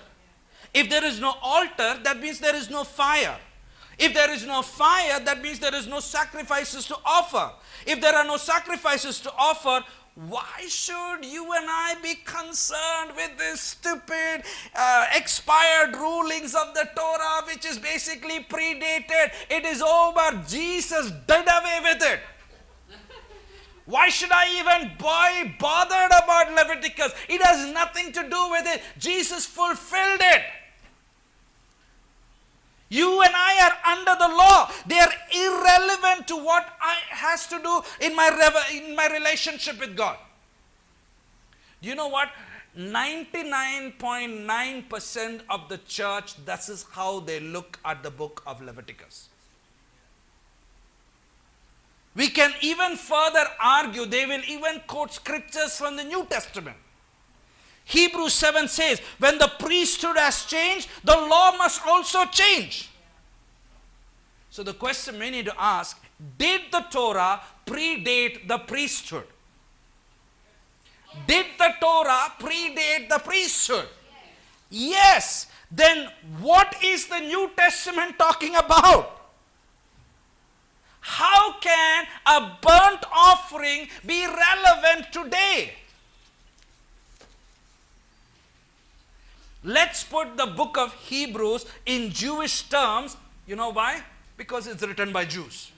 If there is no altar, that means there is no fire. If there is no fire, that means there is no sacrifices to offer. If there are no sacrifices to offer, why should you and I be concerned with this stupid expired rulings of the Torah, which is basically predated? It is over. Jesus did away with it. Why should I even be bothered about Leviticus? It has nothing to do with it. Jesus fulfilled it. You and I are under the law. They are irrelevant to what I has to do in my relationship with God. Do you know what? 99.9% of the church, this is how they look at the book of Leviticus. We can even further argue. They will even quote scriptures from the New Testament. Hebrews 7 says, when the priesthood has changed, the law must also change. So the question we need to ask, did the Torah predate the priesthood? Did the Torah predate the priesthood? Yes. Then what is the New Testament talking about? How can a burnt offering be relevant today? Let's put the book of Hebrews in Jewish terms. You know why? Because it's written by Jews.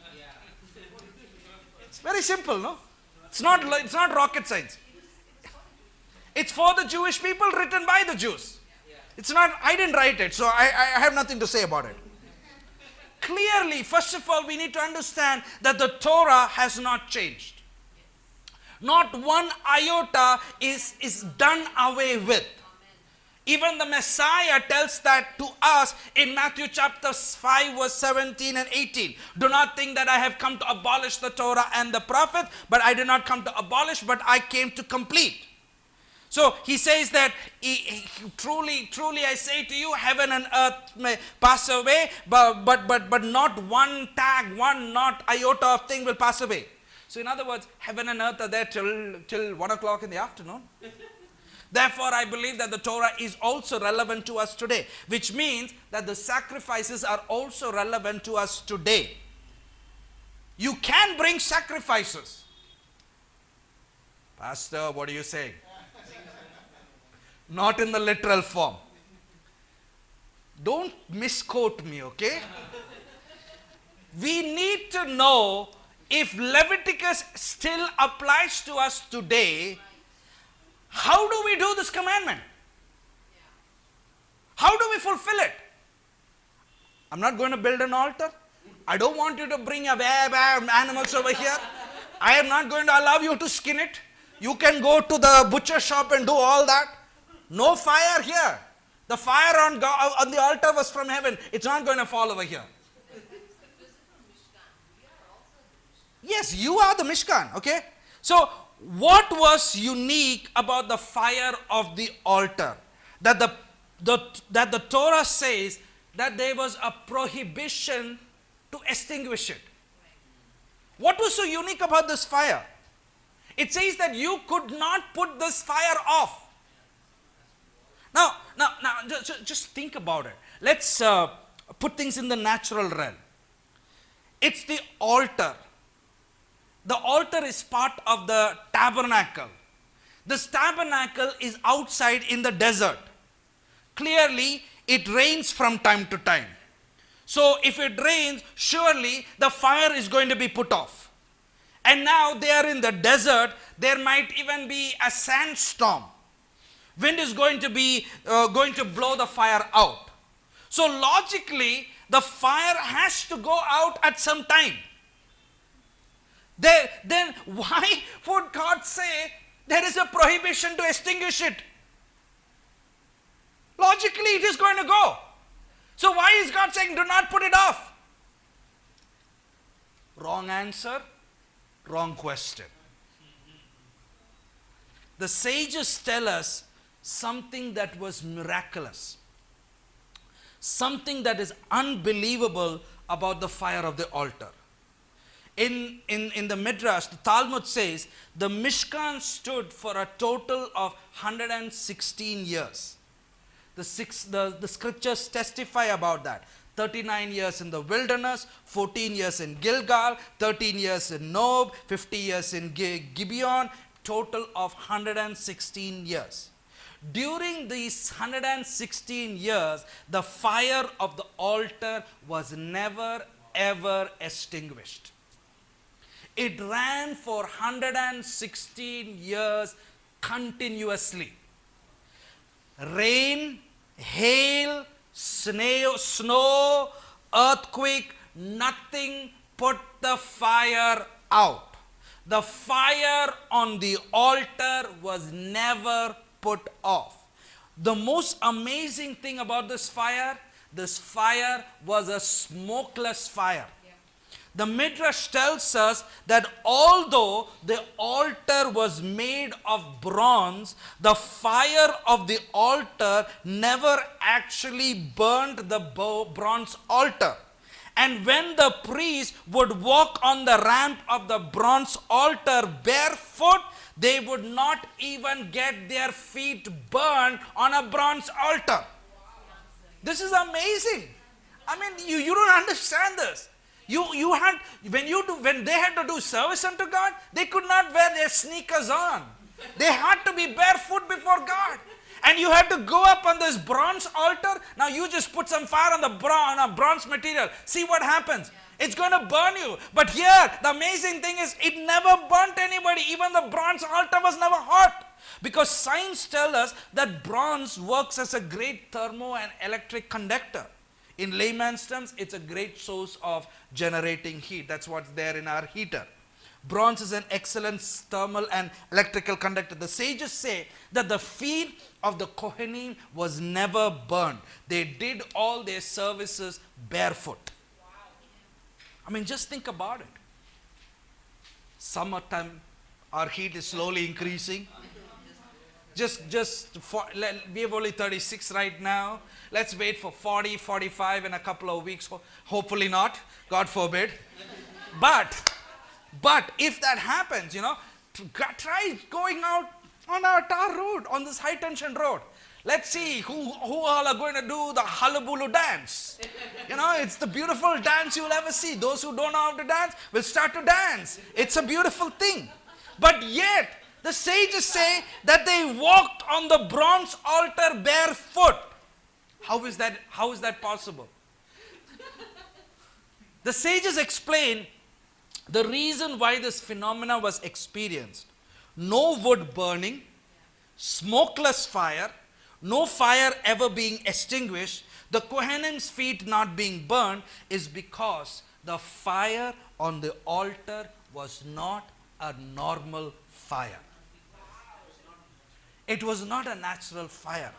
It's very simple, no? It's not rocket science. It's for the Jewish people, written by the Jews. It's not, I didn't write it, so I have nothing to say about it. Clearly, first of all, we need to understand that the Torah has not changed. Not one iota is done away with. Even the Messiah tells that to us in Matthew chapter 5 verse 17 and 18. Do not think that I have come to abolish the Torah and the prophets, but I did not come to abolish, but I came to complete. So he says that truly, truly I say to you, heaven and earth may pass away, but not one tag, one not iota of thing will pass away. So in other words, heaven and earth are there till 1 o'clock in the afternoon. Therefore, I believe that the Torah is also relevant to us today, which means that the sacrifices are also relevant to us today. You can bring sacrifices. Pastor, what are you saying? Not in the literal form. Don't misquote me, okay? We need to know if Leviticus still applies to us today. How do we do this commandment? How do we fulfill it? I'm not going to build an altar. I don't want you to bring animals over here. I am not going to allow you to skin it. You can go to the butcher shop and do all that. No fire here. The fire on the altar was from heaven. It's not going to fall over here. Yes, you are the Mishkan, okay? So, what was unique about the fire of the altar? That the Torah says that there was a prohibition to extinguish it. What was so unique about this fire? It says that you could not put this fire off. Now, just think about it. Let's put things in the natural realm. It's the altar. The altar is part of the tabernacle. This tabernacle is outside in the desert. Clearly, it rains from time to time. So, if it rains, surely the fire is going to be put off. And now they are in the desert. There might even be a sandstorm. Wind is going to blow the fire out. So, logically, the fire has to go out at some time. Then why would God say there is a prohibition to extinguish it? Logically, it is going to go. So why is God saying, do not put it off? Wrong answer, wrong question. The sages tell us something that was miraculous, something that is unbelievable about the fire of the altar. In the Midrash, the Talmud says, the Mishkan stood for a total of 116 years. The scriptures testify about that. 39 years in the wilderness, 14 years in Gilgal, 13 years in Nob, 50 years in Gibeon, total of 116 years. During these 116 years, the fire of the altar was never ever extinguished. It ran for 116 years continuously. Rain, hail, snow, earthquake, nothing put the fire out. The fire on the altar was never put off. The most amazing thing about this fire was a smokeless fire. The Midrash tells us that although the altar was made of bronze, the fire of the altar never actually burned the bronze altar. And when the priest would walk on the ramp of the bronze altar barefoot, they would not even get their feet burned on a bronze altar. This is amazing. I mean, you don't understand this. When they had to do service unto God, they could not wear their sneakers on. They had to be barefoot before God. And you had to go up on this bronze altar. Now you just put some fire on a bronze material. See what happens. It's going to burn you. But here, the amazing thing is, it never burnt anybody. Even the bronze altar was never hot. Because science tells us that bronze works as a great thermo and electric conductor. In layman's terms, it's a great source of generating heat. That's what's there in our heater. Bronze is an excellent thermal and electrical conductor. The sages say that the feet of the Kohanim was never burned. They did all their services barefoot. I mean, just think about it. Summertime, our heat is slowly increasing. We have only 36 right now. Let's wait for 40, 45 in a couple of weeks. Hopefully not, God forbid. But if that happens, try going out on our tar road, on this high tension road. Let's see who all are going to do the hullabaloo dance. It's the beautiful dance you will ever see. Those who don't know how to dance will start to dance. It's a beautiful thing. But yet, the sages say that they walked on the bronze altar barefoot. How is that possible? The sages explain the reason why this phenomena was experienced. No wood burning, smokeless fire, no fire ever being extinguished, the Kohanim's feet not being burned, is because the fire on the altar was not a normal fire. It was not a natural fire.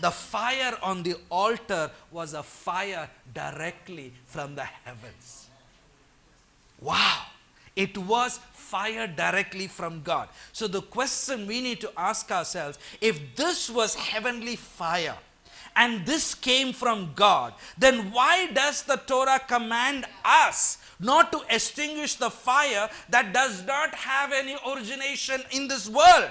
The fire on the altar was a fire directly from the heavens. Wow! It was fire directly from God. So the question we need to ask ourselves, if this was heavenly fire and this came from God, then why does the Torah command us not to extinguish the fire that does not have any origination in this world?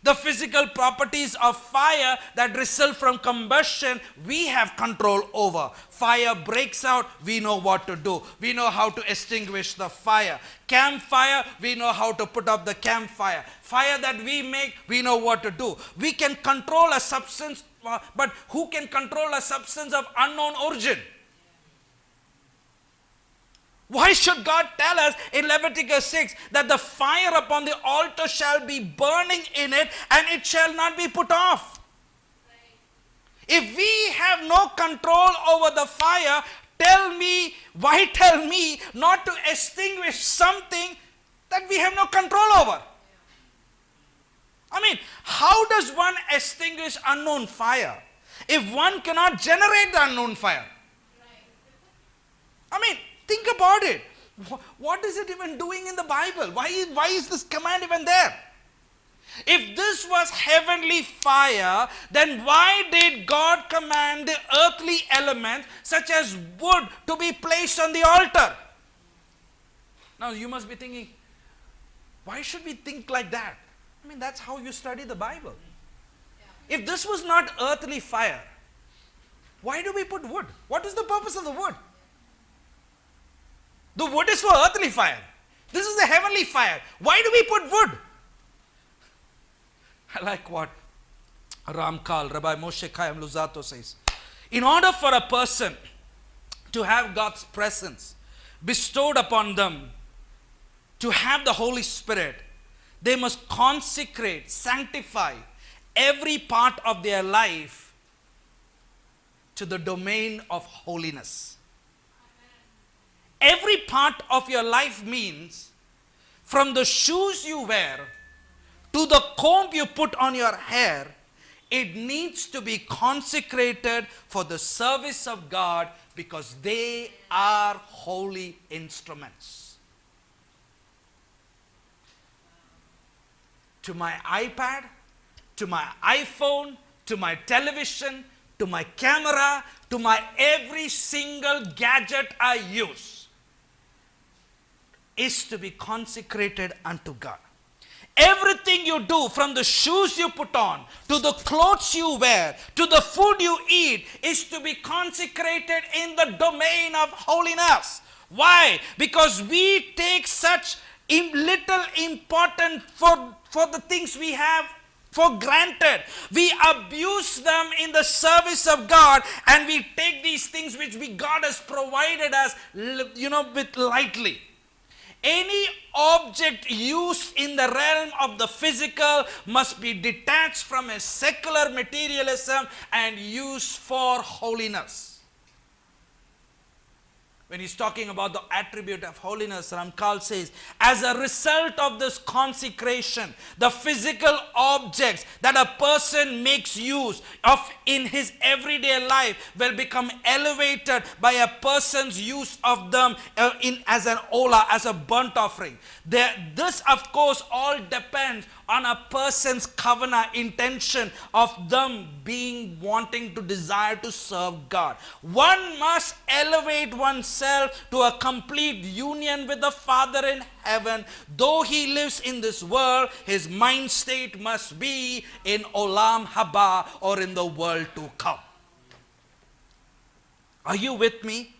The physical properties of fire that result from combustion, we have control over. Fire breaks out, we know what to do. We know how to extinguish the fire. Campfire, we know how to put up the campfire. Fire that we make, we know what to do. We can control a substance, but who can control a substance of unknown origin? Why should God tell us in Leviticus 6 that the fire upon the altar shall be burning in it and it shall not be put off? If we have no control over the fire, why tell me not to extinguish something that we have no control over? I mean, how does one extinguish unknown fire? if one cannot generate the unknown fire? I mean, think about it. What is it even doing in the Bible? Why is this command even there? If this was heavenly fire, then why did God command the earthly elements such as wood to be placed on the altar? Now you must be thinking, why should we think like that? I mean, that's how you study the Bible. If this was not earthly fire, why do we put wood? What is the purpose of the wood? The wood is for earthly fire. This is the heavenly fire. Why do we put wood? I like what Ramkal, Rabbi Moshe Chaim Luzzatto says. In order for a person to have God's presence bestowed upon them, to have the Holy Spirit, they must consecrate, sanctify every part of their life to the domain of holiness. Every part of your life means from the shoes you wear to the comb you put on your hair, it needs to be consecrated for the service of God because they are holy instruments. To my iPad, to my iPhone, to my television, to my camera, to my every single gadget I use is to be consecrated unto God. Everything you do, from the shoes you put on, to the clothes you wear, to the food you eat, is to be consecrated in the domain of holiness. Why? Because we take such little importance for the things we have for granted. We abuse them in the service of God, and we take these things which God has provided us, with lightly. Any object used in the realm of the physical must be detached from a secular materialism and used for holiness. When he's talking about the attribute of holiness, Ramkal says, as a result of this consecration, the physical objects that a person makes use of in his everyday life will become elevated by a person's use of them as an ola, as a burnt offering. This, of course, all depends on a person's kavana, intention of them wanting to desire to serve God. One must elevate oneself to a complete union with the Father in heaven. Though he lives in this world, his mind state must be in Olam Haba, or in the world to come. Are you with me?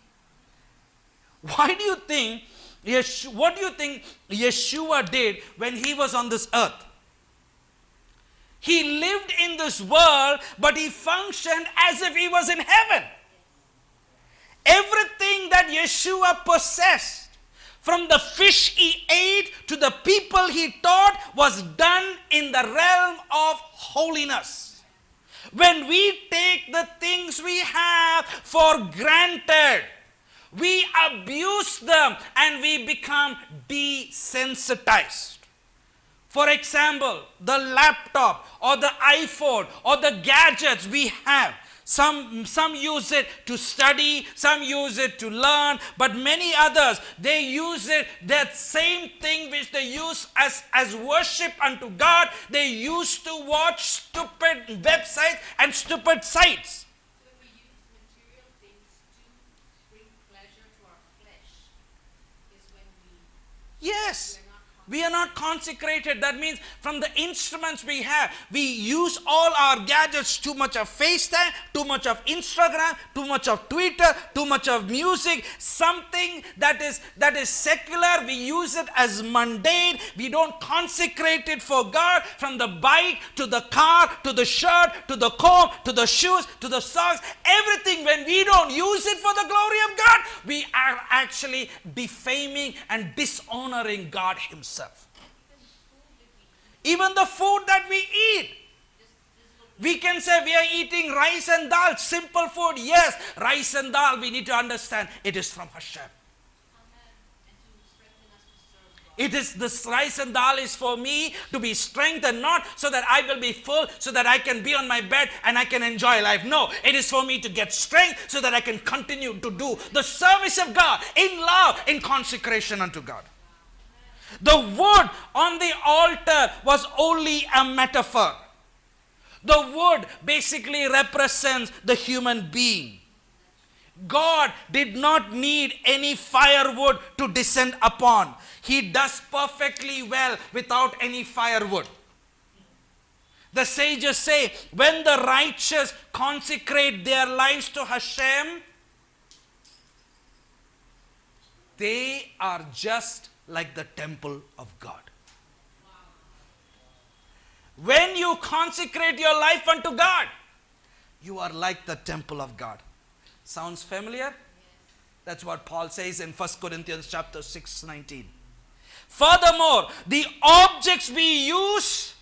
What do you think Yeshua did when he was on this earth? He lived in this world, but he functioned as if he was in heaven. Everything that Yeshua possessed, from the fish he ate to the people he taught, was done in the realm of holiness. When we take the things we have for granted, we abuse them and we become desensitized. For example, the laptop or the iPhone or the gadgets we have. Some use it to study, some use it to learn, but many others, they use it, that same thing which they use as worship unto God, they use to watch stupid websites and stupid sites. So if we use material things to bring pleasure to our flesh, is when Yes. We are not consecrated. That means from the instruments we have, we use all our gadgets, too much of FaceTime, too much of Instagram, too much of Twitter, too much of music, something that is secular, we use it as mundane. We don't consecrate it for God, from the bike to the car to the shirt to the comb to the shoes to the socks, everything. When we don't use it for the glory of God, we are actually defaming and dishonoring God himself. Even the food that we eat. We can say we are eating rice and dal, simple food. Yes, rice and dal, we need to understand it is from Hashem. It is this rice and dal is for me to be strengthened, not so that I will be full, so that I can be on my bed and I can enjoy life. No, it is for me to get strength so that I can continue to do the service of God in love, in consecration unto God. The wood on the altar was only a metaphor. The wood basically represents the human being. God did not need any firewood to descend upon. He does perfectly well without any firewood. The sages say, when the righteous consecrate their lives to Hashem, they are just like the temple of God. When you consecrate your life unto God, you are like the temple of God. Sounds familiar? That's what Paul says in 1 Corinthians chapter 6:19. Furthermore, the objects we use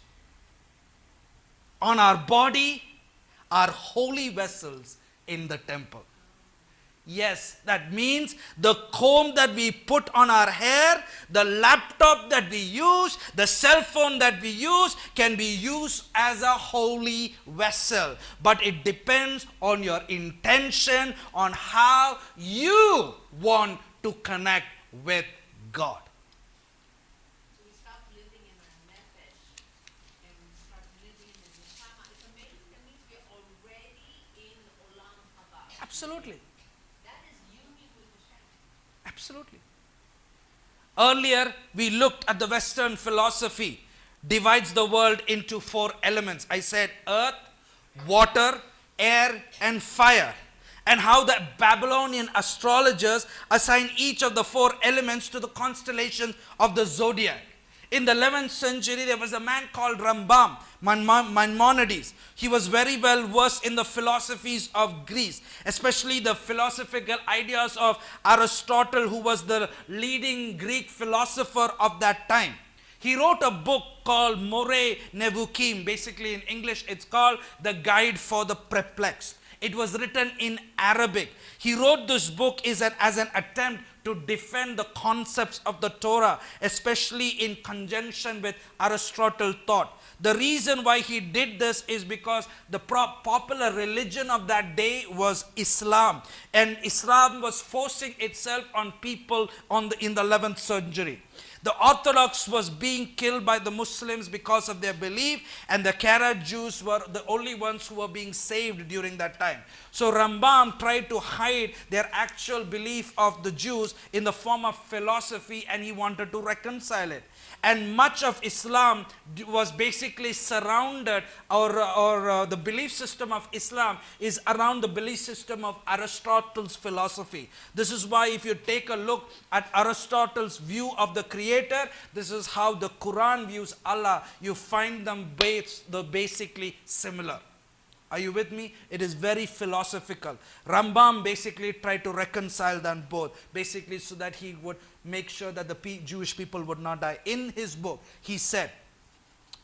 on our body are holy vessels in the temple. Yes, that means the comb that we put on our hair, the laptop that we use, the cell phone that we use can be used as a holy vessel. But it depends on your intention, on how you want to connect with God. So we stop living in our nefesh and we start living in the neshama. It's amazing. That means we are already in olam haba. Absolutely. That is union with Hashem. Absolutely. Earlier, we looked at the Western philosophy, divides the world into 4 elements. I said earth, water, air, and fire. And how the Babylonian astrologers assign each of the 4 elements to the constellation of the zodiac. In the 11th century, there was a man called Rambam, Maimonides. He was very well versed in the philosophies of Greece, especially the philosophical ideas of Aristotle, who was the leading Greek philosopher of that time. He wrote a book called Moreh Nevuchim. Basically, in English, it's called The Guide for the Perplexed. It was written in Arabic. He wrote this book as an attempt to defend the concepts of the Torah, especially in conjunction with Aristotle's thought. The reason why he did this is because the popular religion of that day was Islam. And Islam was forcing itself on people in the 11th century. The Orthodox was being killed by the Muslims because of their belief, and the Kara Jews were the only ones who were being saved during that time. So Rambam tried to hide their actual belief of the Jews in the form of philosophy, and he wanted to reconcile it. And much of Islam was basically surrounded, or the belief system of Islam is around the belief system of Aristotle's philosophy. This is why if you take a look at Aristotle's view of the Creator, this is how the Quran views Allah. You find them basically similar. Are you with me? It is very philosophical. Rambam basically tried to reconcile them both, basically so that he would make sure that the Jewish people would not die. In his book, he said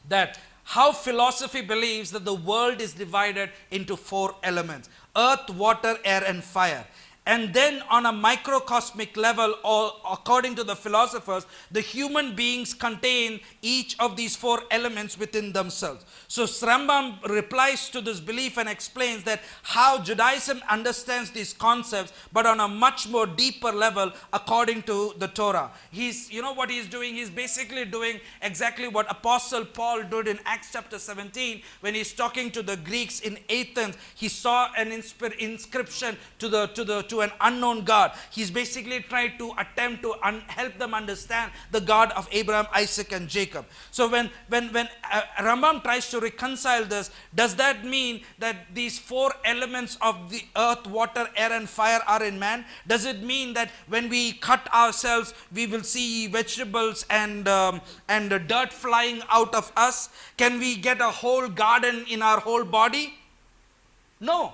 that how philosophy believes that the world is divided into 4 elements: earth, water, air, and fire. And then on a microcosmic level, or according to the philosophers, the human beings contain each of these 4 elements within themselves. So Rambam replies to this belief and explains that how Judaism understands these concepts, but on a much more deeper level according to the Torah. You know what he's doing? He's basically doing exactly what Apostle Paul did in Acts chapter 17 when he's talking to the Greeks in Athens. He saw an inscription to an unknown God. He's basically tried to attempt to help them understand the God of Abraham, Isaac, and Jacob. So when Rambam tries to reconcile this, does that mean that these 4 elements of the earth, water, air, and fire are in man? Does it mean that when we cut ourselves, we will see vegetables and dirt flying out of us? Can we get a whole garden in our whole body? No.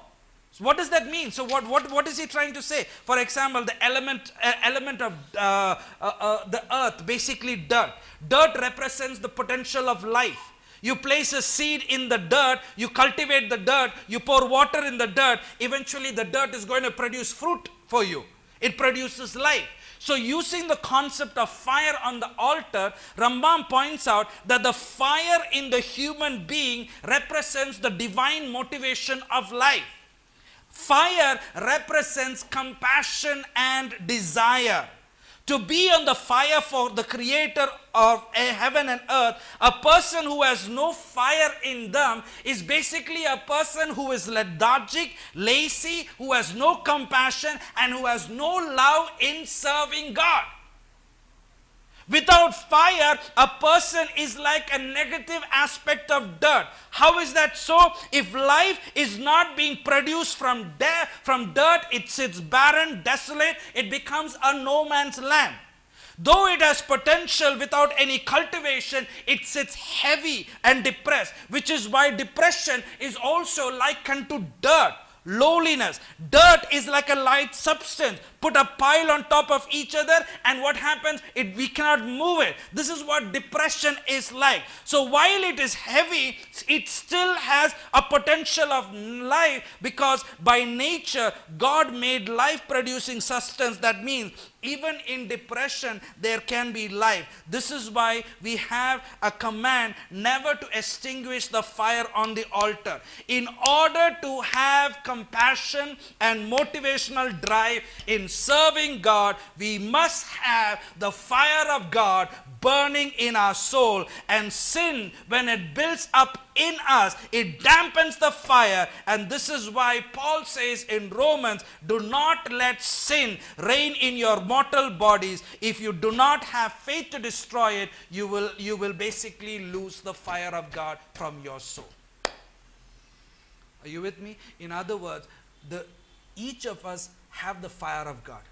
So what does that mean? So what is he trying to say? For example, the element of the earth, basically dirt. Dirt represents the potential of life. You place a seed in the dirt, you cultivate the dirt, you pour water in the dirt, eventually the dirt is going to produce fruit for you. It produces life. So using the concept of fire on the altar, Rambam points out that the fire in the human being represents the divine motivation of life. Fire represents compassion and desire. To be on the fire for the creator of heaven and earth, a person who has no fire in them is basically a person who is lethargic, lazy, who has no compassion, and who has no love in serving God. Without fire, a person is like a negative aspect of dirt. How is that so? If life is not being produced from dirt, it sits barren, desolate, it becomes a no man's land. Though it has potential, without any cultivation, it sits heavy and depressed, which is why depression is also likened to dirt. Lowliness. Dirt is like a light substance. Put a pile on top of each other, and what happens? We cannot move it. This is what depression is like. So while it is heavy, it still has a potential of life, because by nature, God made life producing substance. That means even in depression, there can be life. This is why we have a command never to extinguish the fire on the altar. In order to have compassion and motivational drive in serving God, we must have the fire of God burning in our soul. And sin, when it builds up in us, it dampens the fire. And this is why Paul says in Romans, do not let sin reign in your mortal bodies. If you do not have faith to destroy it, you will basically lose the fire of God from your soul. Are you with me? In other words, each of us have the fire of God.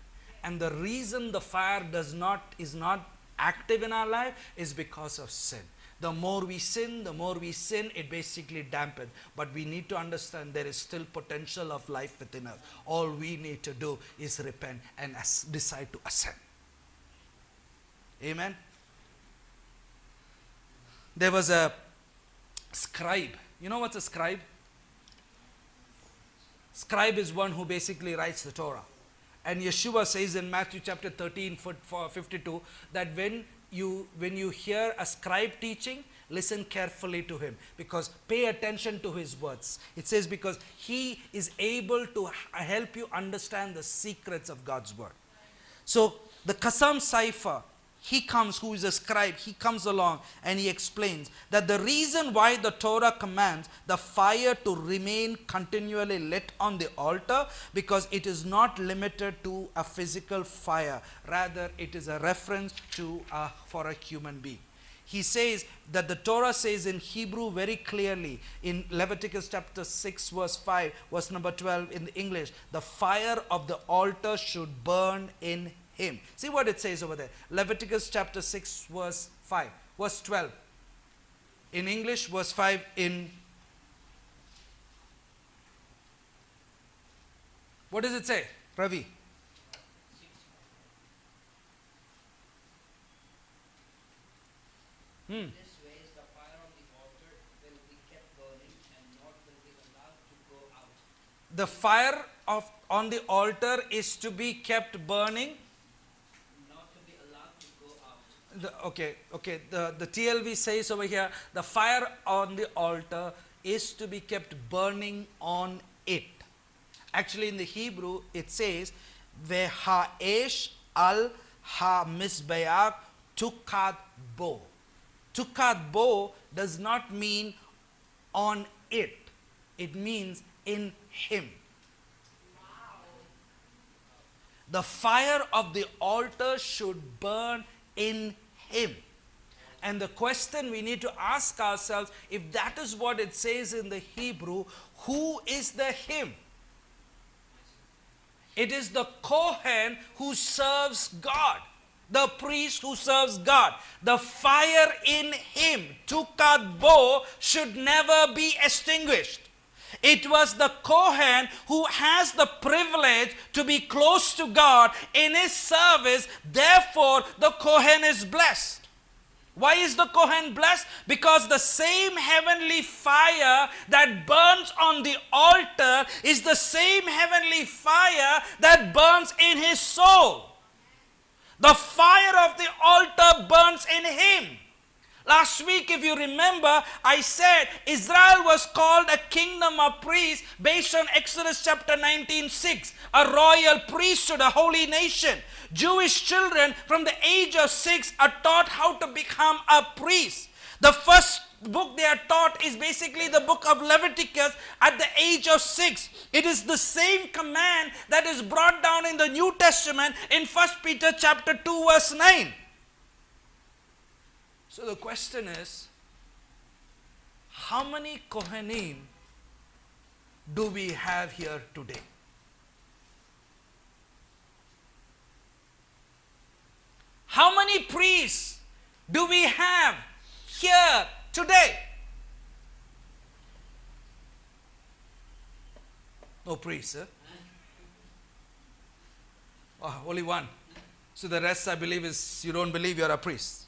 And the reason the fire is not active in our life is because of sin. The more we sin, it basically dampens. But we need to understand there is still potential of life within us. All we need to do is repent and decide to ascend. Amen. There was a scribe. You know what's a scribe? Scribe is one who basically writes the Torah. And Yeshua says in Matthew chapter 13, 52, that when you hear a scribe teaching, listen carefully to him, because pay attention to his words. It says because he is able to help you understand the secrets of God's word. So the Qassam Saifa, he comes, who is a scribe, he comes along and he explains that the reason why the Torah commands the fire to remain continually lit on the altar, because it is not limited to a physical fire. Rather, it is a reference to for a human being. He says that the Torah says in Hebrew very clearly, in Leviticus chapter 6 verse 5, verse number 12 in the English, the fire of the altar should burn in him. See what it says over there. Leviticus chapter 6 verse 5, verse 12 in English, verse 5 in, what does it say, Ravi? This way is the fire on the altar will be kept burning and not will be allowed to go out. The fire on the altar is to be kept burning. Not to be allowed to go out. The TLV says over here, the fire on the altar is to be kept burning on it. Actually in the Hebrew it says, Ve'ha'esh al ha-mizbeach tukat bo. Tukat bo does not mean on it. It means in him. The fire of the altar should burn in him. And the question we need to ask ourselves, if that is what it says in the Hebrew, who is the him? It is the Kohen who serves God, the priest who serves God. The fire in him, tukat bo, should never be extinguished. It was the Kohen who has the privilege to be close to God in his service. Therefore, the Kohen is blessed. Why is the Kohen blessed? Because the same heavenly fire that burns on the altar is the same heavenly fire that burns in his soul. The fire of the altar burns in him. Last week, if you remember, I said Israel was called a kingdom of priests based on Exodus chapter 19:6, a royal priesthood, a holy nation. Jewish children from the age of 6 are taught how to become a priest. The first book they are taught is basically the book of Leviticus at the age of 6. It is the same command that is brought down in the New Testament in 1 Peter chapter 2 verse 9. So the question is, how many Kohanim do we have here today? How many priests do we have here today? No priests, huh? Oh, only one. So the rest, I believe, is you don't believe you're a priest.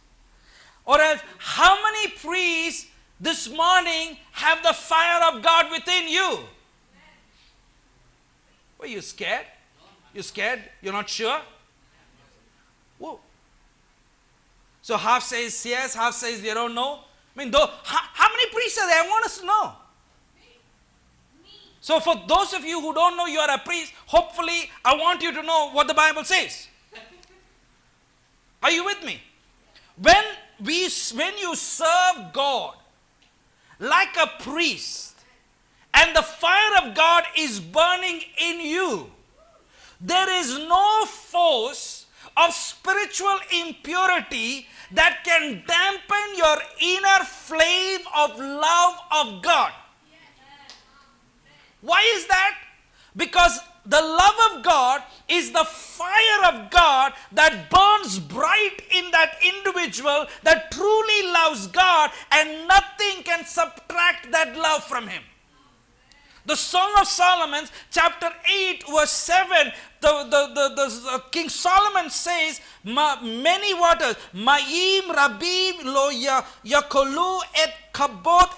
Or else, how many priests this morning have the fire of God within you? Were you scared? You scared? You're not sure? Whoa. So half says yes, half says they don't know. I mean, how many priests are there? I want us to know. So for those of you who don't know you are a priest, hopefully I want you to know what the Bible says. Are you with me? When you serve God like a priest and the fire of God is burning in you, there is no force of spiritual impurity that can dampen your inner flame of love of God. Why is that? Because the love of God is the fire of God that burns bright in that individual that truly loves God, and nothing can subtract that love from him. The Song of Solomon, chapter 8, verse 7, the King Solomon says, many waters, Ma'im Rabim lo yakolu et kabot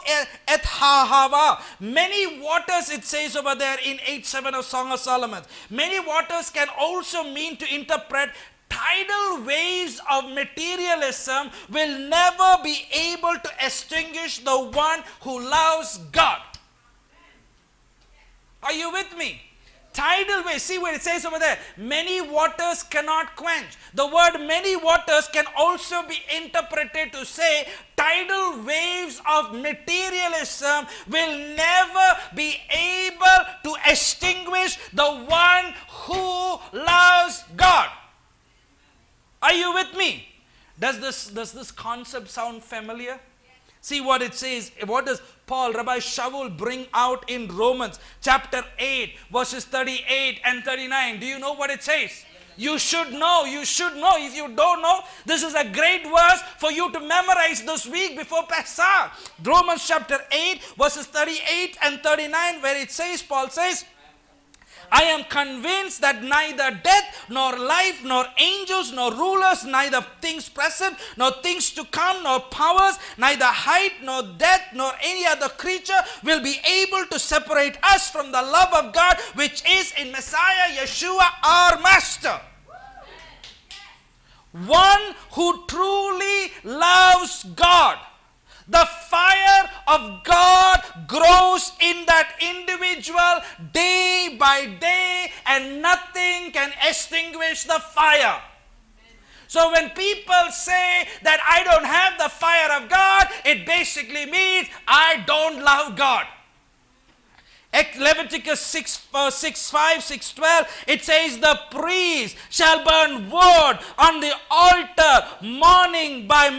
et hahava. Many waters, it says over there in 8:7 of Song of Solomon. Many waters can also mean to interpret tidal waves of materialism will never be able to extinguish the one who loves God. Are you with me? Tidal waves. See what it says over there. Many waters cannot quench. The word many waters can also be interpreted to say tidal waves of materialism will never be able to extinguish the one who loves God. Are you with me? Does this concept sound familiar? See what it says. What does Rabbi Shaul bring out in Romans chapter 8 verses 38 and 39? Do you know what it says? You should know. You should know. If you don't know, this is a great verse for you to memorize this week before Pesach. Romans chapter 8 verses 38 and 39, where it says, Paul says, I am convinced that neither death, nor life, nor angels, nor rulers, neither things present, nor things to come, nor powers, neither height, nor depth, nor any other creature will be able to separate us from the love of God, which is in Messiah Yeshua our Master. One who truly loves God. The fire of God grows in that individual day by day, and nothing can extinguish the fire. So when people say that I don't have the fire of God, it basically means I don't love God. Leviticus 6:5, 6:12, it says, the priest shall burn wood on the altar morning by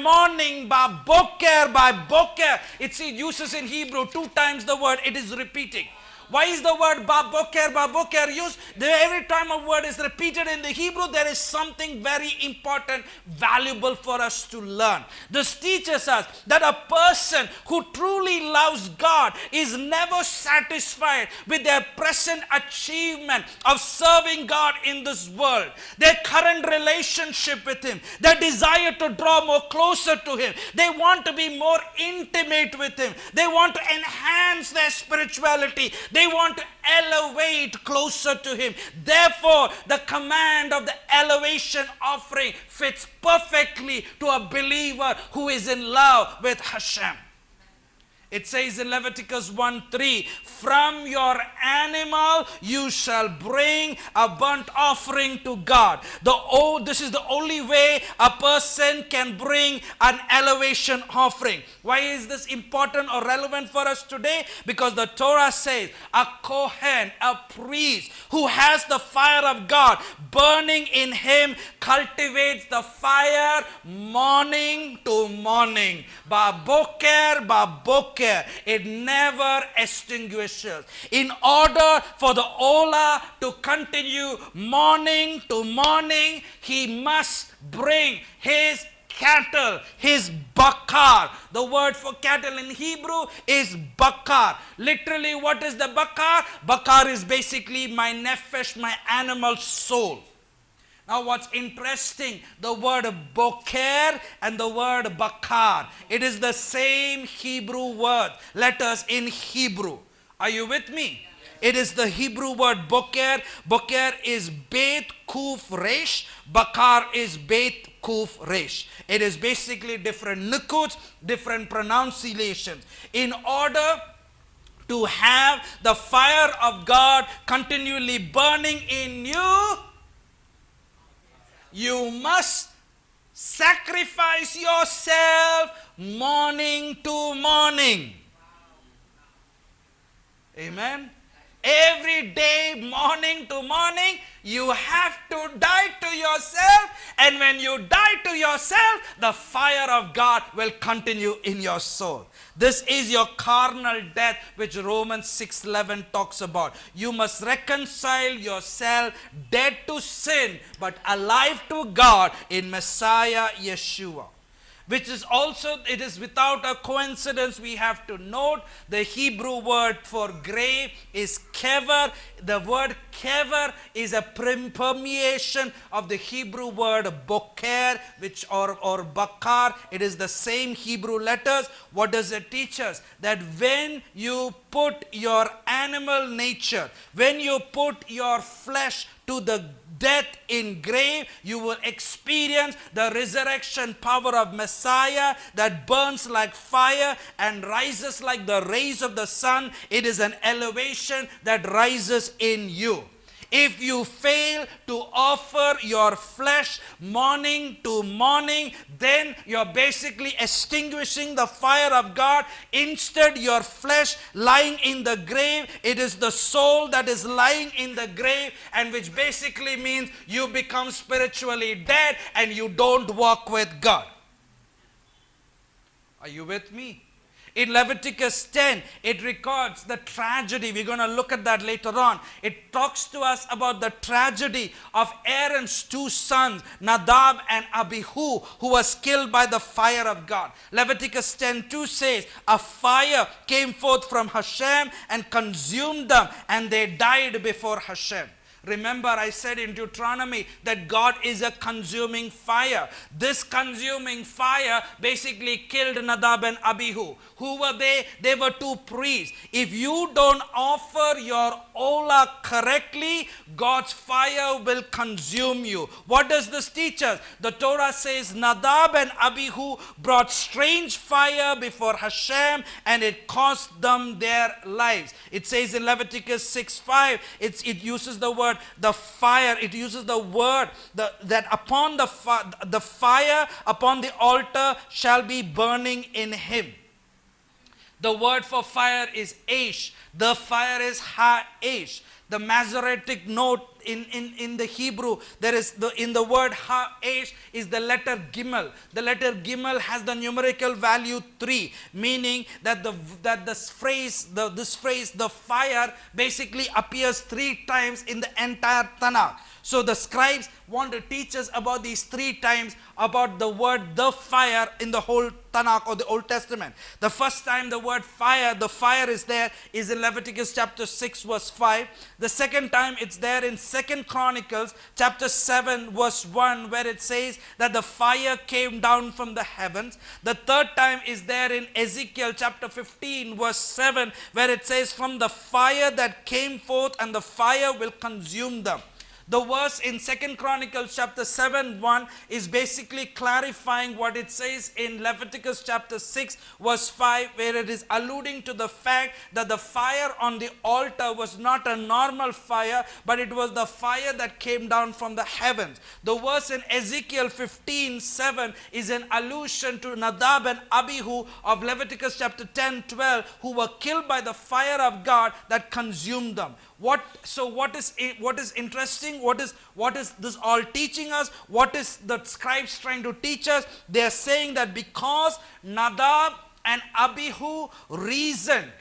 boker. It uses in Hebrew 2 times the word, it is repeating. Why is the word boker used? Every time a word is repeated in the Hebrew, there is something very important, valuable for us to learn. This teaches us that a person who truly loves God is never satisfied with their present achievement of serving God in this world. Their current relationship with Him, their desire to draw more closer to Him. They want to be more intimate with Him. They want to enhance their spirituality. They want to elevate closer to Him. Therefore, the command of the elevation offering fits perfectly to a believer who is in love with Hashem. It says in Leviticus 1:3, from your animal you shall bring a burnt offering to God. This is the only way a person can bring an elevation offering. Why is this important or relevant for us today? Because the Torah says a Kohen, a priest who has the fire of God burning in him, cultivates the fire morning to morning. Ba boker, it never extinguishes. In order for the Ola to continue morning to morning, he must bring his cattle, his bakar. The word for cattle in Hebrew is bakar. Literally, what is the bakar? Bakar is basically my nefesh, my animal soul. Now what's interesting, the word boker and the word bakar, it is the same Hebrew word, letters in Hebrew. Are you with me? It is the Hebrew word boker. Boker is Beit Kuf Resh. Bakar is Beit Kuf Resh. It is basically different nukuts, different pronunciations. In order to have the fire of God continually burning in you, you must sacrifice yourself morning to morning. Amen. Every day, morning to morning, you have to die to yourself. And when you die to yourself, the fire of God will continue in your soul. This is your carnal death, which Romans 6:11 talks about. You must reconcile yourself dead to sin, but alive to God in Messiah Yeshua. Which is also, it is without a coincidence, we have to note the Hebrew word for grave is kever. The word kever is a permeation of the Hebrew word boker, which or bakar. It is the same Hebrew letters. What does it teach us? That when you put your animal nature, when you put your flesh to the death in grave, you will experience the resurrection power of Messiah that burns like fire and rises like the rays of the sun. It is an elevation that rises in you. If you fail to offer your flesh morning to morning, then you're basically extinguishing the fire of God. Instead, your flesh lying in the grave, it is the soul that is lying in the grave, and which basically means you become spiritually dead and you don't walk with God. Are you with me? In Leviticus 10, it records the tragedy. We're going to look at that later on. It talks to us about the tragedy of Aaron's two sons, Nadab and Abihu, who was killed by the fire of God. Leviticus 10:2 says, a fire came forth from Hashem and consumed them, and they died before Hashem. Remember, I said in Deuteronomy that God is a consuming fire. This consuming fire basically killed Nadab and Abihu. Who were they? They were two priests. If you don't offer your olah correctly, God's fire will consume you. What does this teach us? The Torah says Nadab and Abihu brought strange fire before Hashem, and it cost them their lives. It says in Leviticus 6:5, it uses the word the fire. It uses the word that upon the fire upon the altar shall be burning in him. The word for fire is Aish. The fire is Ha-Aish. The Masoretic note in the Hebrew, there is in the word Ha-Aish is the letter Gimel. The letter Gimel has the numerical value 3, meaning that this phrase, the fire basically appears 3 times in the entire Tanakh. So the scribes want to teach us about these 3 times about the word the fire in the whole Tanakh or the Old Testament. The first time the word fire, the fire is there, is in Leviticus chapter 6 verse 5. The second time it's there in 2 Chronicles chapter 7 verse 1, where it says that the fire came down from the heavens. The third time is there in Ezekiel chapter 15 verse 7, where it says from the fire that came forth and the fire will consume them. The verse in 2 Chronicles chapter 7 1 is basically clarifying what it says in Leviticus chapter 6 verse 5, where it is alluding to the fact that the fire on the altar was not a normal fire, but it was the fire that came down from the heavens. The verse in Ezekiel 15 7 is an allusion to Nadab and Abihu of Leviticus chapter 10 12, who were killed by the fire of God that consumed them. What is interesting? What is this all teaching us? What is the scribes trying to teach us? They are saying that because Nadab and Abihu reasoned,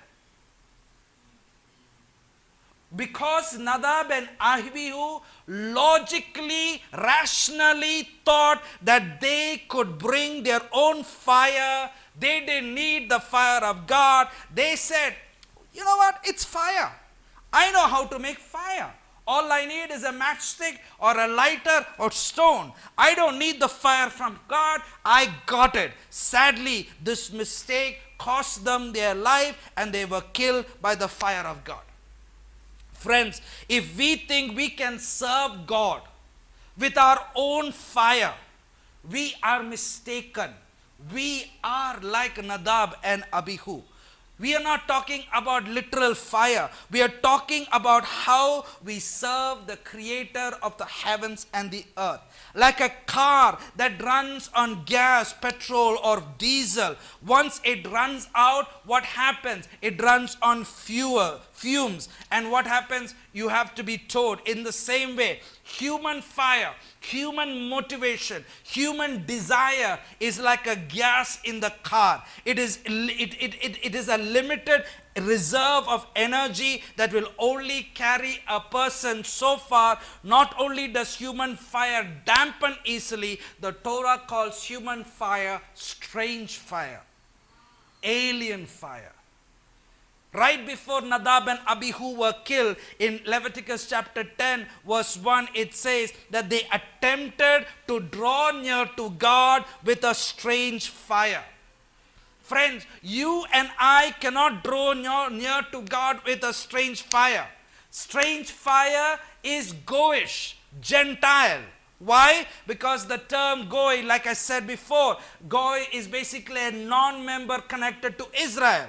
because Nadab and Abihu logically, rationally thought that they could bring their own fire, they didn't need the fire of God. They said, you know what? It's fire. I know how to make fire. All I need is a matchstick or a lighter or stone. I don't need the fire from God. I got it. Sadly, this mistake cost them their life and they were killed by the fire of God. Friends, if we think we can serve God with our own fire, we are mistaken. We are like Nadab and Abihu. We are not talking about literal fire. We are talking about how we serve the creator of the heavens and the earth. Like a car that runs on gas, petrol or diesel. Once it runs out, what happens? It runs on fumes. And what happens? You have to be towed. In the same way, human fire, human motivation, human desire is like a gas in the car. It is a limited reserve of energy that will only carry a person so far. Not only does human fire dampen easily, the Torah calls human fire strange fire, alien fire. Right before Nadab and Abihu were killed, in Leviticus chapter 10 verse 1, it says that they attempted to draw near to God with a strange fire. Friends, you and I cannot draw near to God with a strange fire. Strange fire is Goish, Gentile. Why? Because the term Goy, like I said before, Goy is basically a non-member connected to Israel.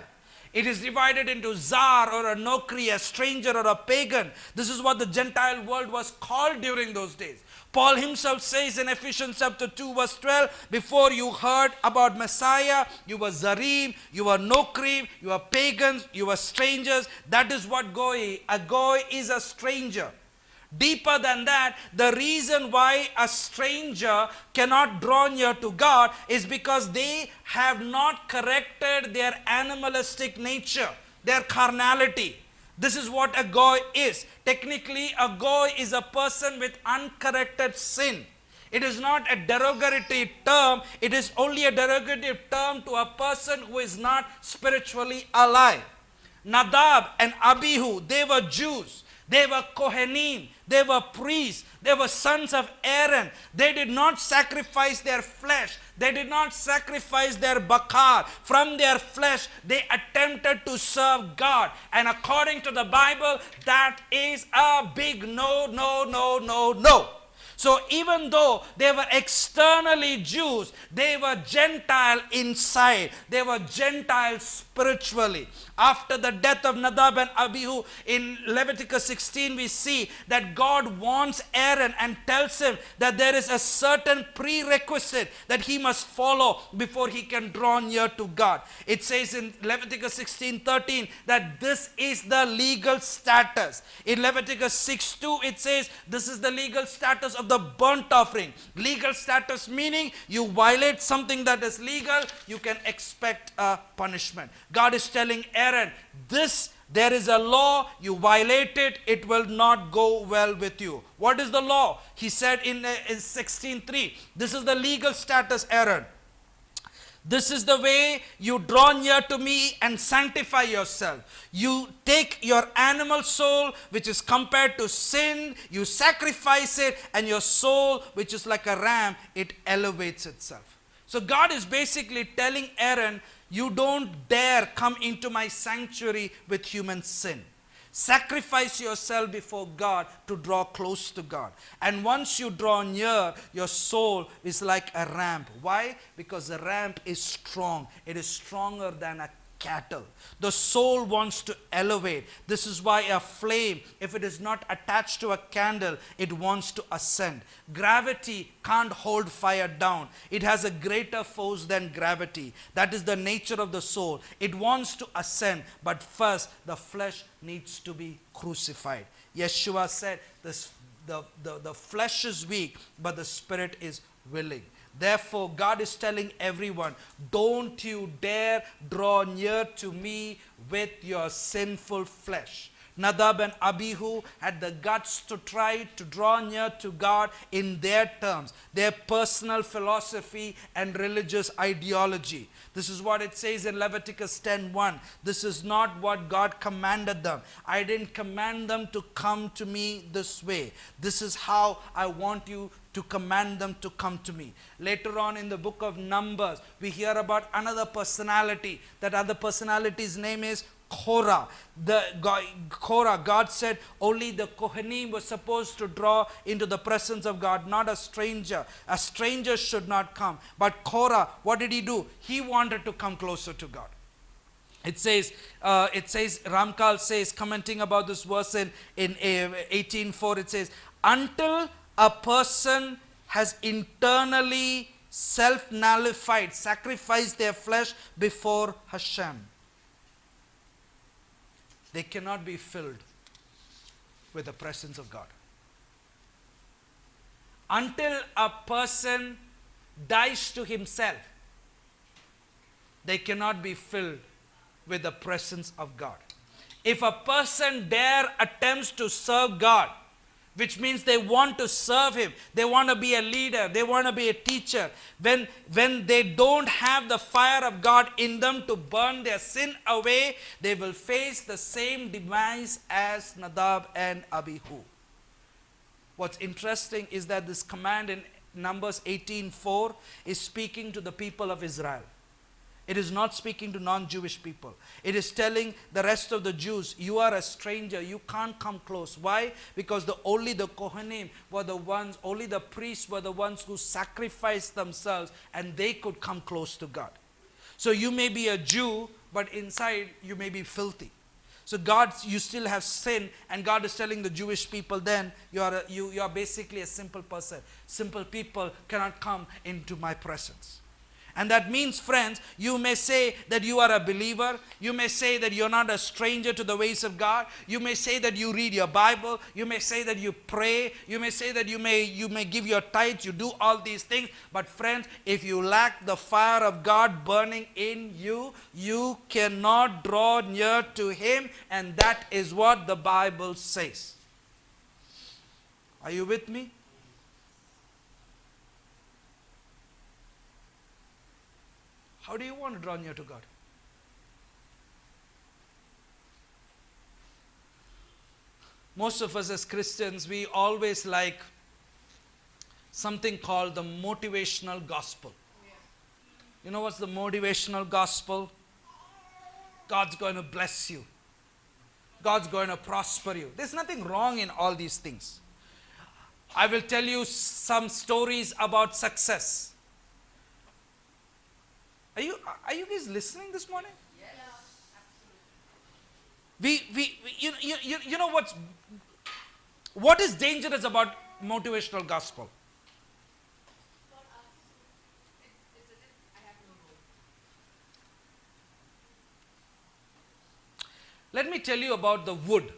It is divided into Zar or a Nokri, a stranger or a pagan. This is what the Gentile world was called during those days. Paul himself says in Ephesians chapter 2 verse 12, before you heard about Messiah, you were Zarim, you were Nokri, you were pagans, you were strangers. That is what Goy. A Goy is a stranger. Deeper than that, the reason why a stranger cannot draw near to God is because they have not corrected their animalistic nature, their carnality. This is what a Goy is. Technically, a Goy is a person with uncorrected sin. It is not a derogatory term. It is only a derogatory term to a person who is not spiritually alive. Nadab and Abihu, they were Jews. They were Kohanim, they were priests, they were sons of Aaron. They did not sacrifice their flesh. They did not sacrifice their bakar. From their flesh, they attempted to serve God. And according to the Bible, that is a big no, no, no, no, no. So even though they were externally Jews, they were Gentile inside. They were Gentiles spiritually. After the death of Nadab and Abihu in Leviticus 16, we see that God warns Aaron and tells him that there is a certain prerequisite that he must follow before he can draw near to God. It says in Leviticus 16:13 that this is the legal status. In Leviticus 6:2 it says this is the legal status of the burnt offering. Legal status meaning you violate something that is legal, you can expect a punishment. God is telling Aaron, this There is a law, you violate it, it will not go well with you. What is the law? He said in 16:3, this is the legal status, Aaron. This is the way you draw near to me and sanctify yourself. You take your animal soul, which is compared to sin, you sacrifice it, and your soul, which is like a ram, it elevates itself. So God is basically telling Aaron, you don't dare come into my sanctuary with human sin. Sacrifice yourself before God to draw close to God. And once you draw near, your soul is like a ramp. Why? Because the ramp is strong. It is stronger than a cattle. The soul wants to elevate. This is why a flame, if it is not attached to a candle, it wants to ascend. Gravity can't hold fire down. It has a greater force than gravity. That is the nature of the soul. It wants to ascend, but first the flesh needs to be crucified. Yeshua said, the flesh is weak, but the spirit is willing. Therefore, God is telling everyone, don't you dare draw near to me with your sinful flesh. Nadab and Abihu had the guts to try to draw near to God in their terms, their personal philosophy and religious ideology. This is what it says in Leviticus 10:1. This is not what God commanded them. I didn't command them to come to me this way. This is how I want you to command them to come to me. Later on in the book of Numbers, we hear about another personality. That other personality's name is Korah. God said only the Kohanim were supposed to draw into the presence of God, not a stranger. A stranger should not come. But Korah, what did he do? He wanted to come closer to God. It says, Ramkal says, commenting about this verse in 18:4, it says, until a person has internally self-nullified, sacrificed their flesh before Hashem, they cannot be filled with the presence of God. Until a person dies to himself, they cannot be filled with the presence of God. If a person dare attempts to serve God, which means they want to serve Him, they want to be a leader, they want to be a teacher, when they don't have the fire of God in them to burn their sin away, they will face the same demise as Nadab and Abihu. What's interesting is that this command in Numbers 18:4 is speaking to the people of Israel. It is not speaking to non-Jewish people. It is telling the rest of the Jews, you are a stranger, you can't come close. Why? Because only the Kohanim were the ones, only the priests were the ones who sacrificed themselves, and they could come close to God. So you may be a Jew, but inside you may be filthy. So you still have sin, and God is telling the Jewish people then, you are basically a simple person. Simple people cannot come into my presence. And that means, friends, you may say that you are a believer. You may say that you're not a stranger to the ways of God. You may say that you read your Bible. You may say that you pray. You may say that you may give your tithes. You do all these things. But friends, if you lack the fire of God burning in you, you cannot draw near to Him. And that is what the Bible says. Are you with me? How do you want to draw near to God? Most of us as Christians, we always like something called the motivational gospel. You know what's the motivational gospel? God's going to bless you. God's going to prosper you. There's nothing wrong in all these things. I will tell you some stories about success. Are you guys listening this morning? Yes, absolutely. You know what is dangerous about motivational gospel? Let me tell you about the wood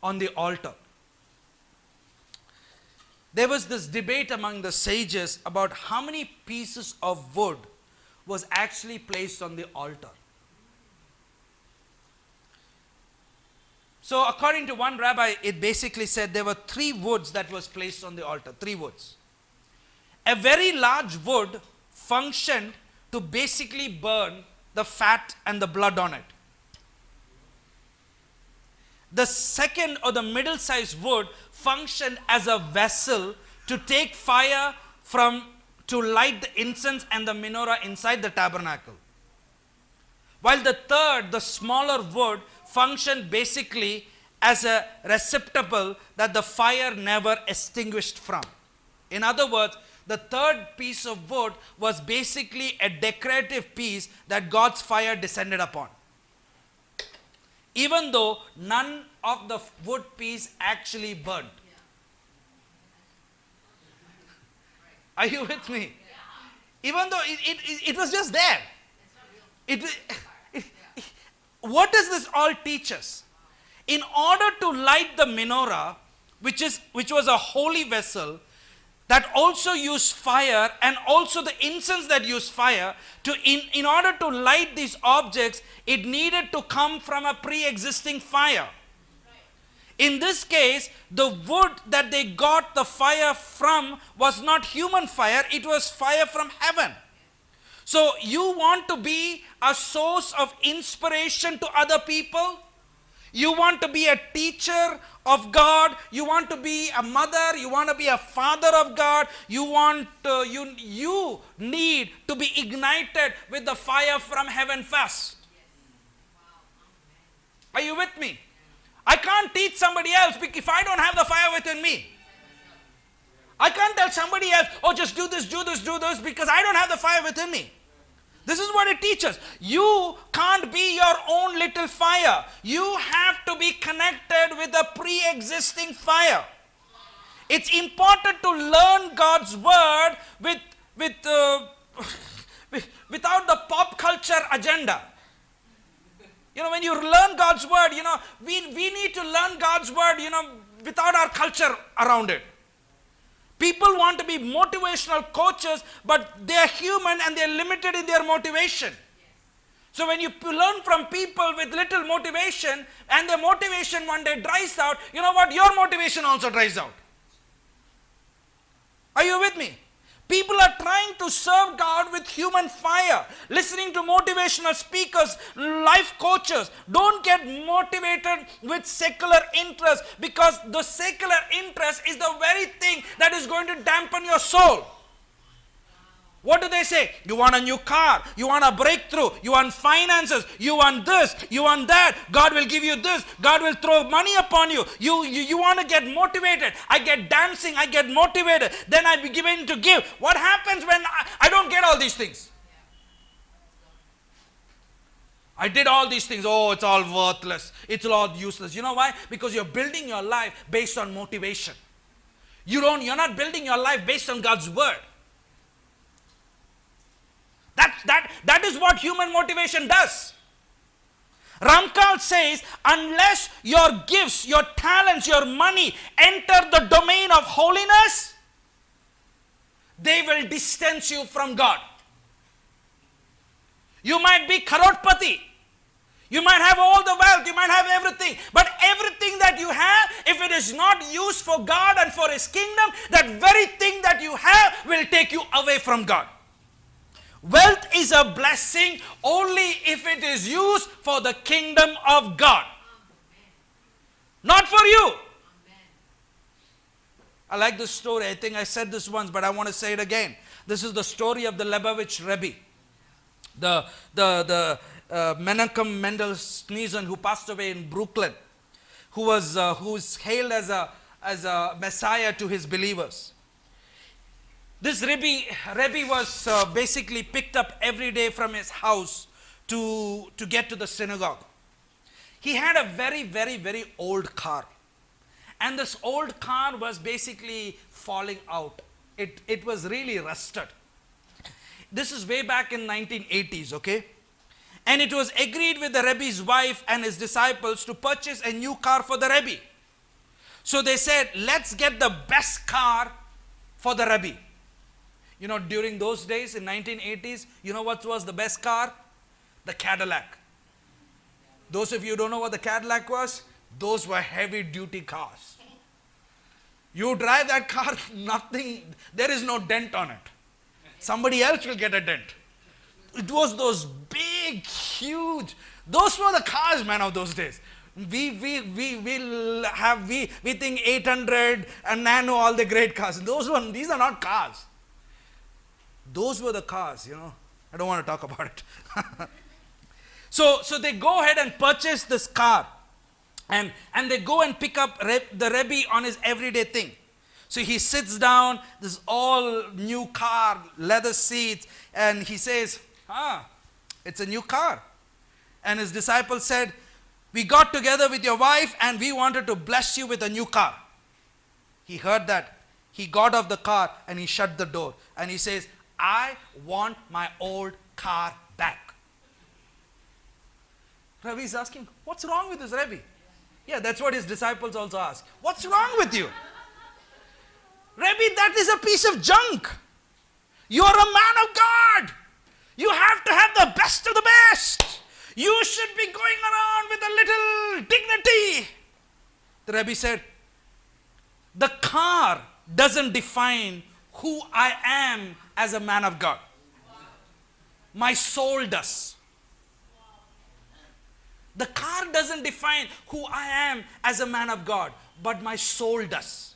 on the altar. There was this debate among the sages about how many pieces of wood was actually placed on the altar. So according to one rabbi, it basically said there were 3 woods that was placed on the altar, 3 woods. A very large wood functioned to basically burn the fat and the blood on it. The second or the middle sized wood functioned as a vessel to take fire to light the incense and the menorah inside the tabernacle. While the third, the smaller wood, functioned basically as a receptacle that the fire never extinguished from. In other words, the third piece of wood was basically a decorative piece that God's fire descended upon. Even though none of the wood piece actually burned. Are you with me? Even though it was just there. What does this all teach us? In order to light the menorah, which was a holy vessel, that also used fire, and also the incense that used fire, in order to light these objects, it needed to come from a pre-existing fire. In this case, the wood that they got the fire from was not human fire, it was fire from heaven. So you want to be a source of inspiration to other people? You want to be a teacher of God, you want to be a mother, you want to be a father of God, you need to be ignited with the fire from heaven first. Are you with me? I can't teach somebody else if I don't have the fire within me. I can't tell somebody else, oh, just do this, because I don't have the fire within me. This is what it teaches. You can't be your own little fire. You have to be connected with a pre-existing fire. It's important to learn God's word without the pop culture agenda. When you learn God's word, we need to learn God's word, without our culture around it. People want to be motivational coaches, but they are human and they are limited in their motivation. So when you learn from people with little motivation and their motivation one day dries out, you know what? Your motivation also dries out. Are you with me? People are trying to serve God with human fire, listening to motivational speakers, life coaches. Don't get motivated with secular interest, because the secular interest is the very thing that is going to dampen your soul. What do they say? You want a new car, you want a breakthrough, you want finances, you want this, you want that, God will give you this, God will throw money upon you. You want to get motivated. I get dancing, I get motivated, then I begin to give. What happens when I don't get all these things? I did all these things, oh, it's all worthless, it's all useless. You know why? Because you're building your life based on motivation. You're not building your life based on God's word. That is what human motivation does. Ramkal says, unless your gifts, your talents, your money enter the domain of holiness, they will distance you from God. You might be crorepati. You might have all the wealth, you might have everything, but everything that you have, if it is not used for God and for His kingdom, that very thing that you have will take you away from God. Wealth is a blessing only if it is used for the kingdom of God. Not for you. I like this story. I think I said this once, but I want to say it again. This is the story of the Lubavitch Rebbe. The Menachem Mendel Schneisen, who passed away in Brooklyn, who is hailed as a messiah to his believers. This Rebbe was basically picked up every day from his house to get to the synagogue. He had a very, very, very old car. And this old car was basically falling out. It was really rusted. This is way back in 1980s, okay? And it was agreed with the Rebbe's wife and his disciples to purchase a new car for the Rebbe. So they said, let's get the best car for the Rebbe. During those days in 1980s, you know what was the best car? The Cadillac. Those of you who don't know what the Cadillac was, Those were heavy duty cars. You drive that car, nothing, there is no dent on it. Somebody else will get a dent. It was those big, huge, those were the cars, man, of those days. We think 800 and Nano, all the great cars. These are not cars. Those were the cars, you know. I don't want to talk about it. So they go ahead and purchase this car. And they go and pick up the Rebbe on his everyday thing. So he sits down, this all new car, leather seats, and he says, it's a new car. And his disciples said, we got together with your wife and we wanted to bless you with a new car. He heard that. He got off the car and he shut the door. And he says, I want my old car back. Ravi is asking, what's wrong with this Rebbe? Yeah, that's what his disciples also ask. What's wrong with you? Rebbe, that is a piece of junk. You're a man of God. You have to have the best of the best. You should be going around with a little dignity. The Rebbe said, the car doesn't define who I am as a man of God. My soul does. The car doesn't define who I am as a man of God, but my soul does.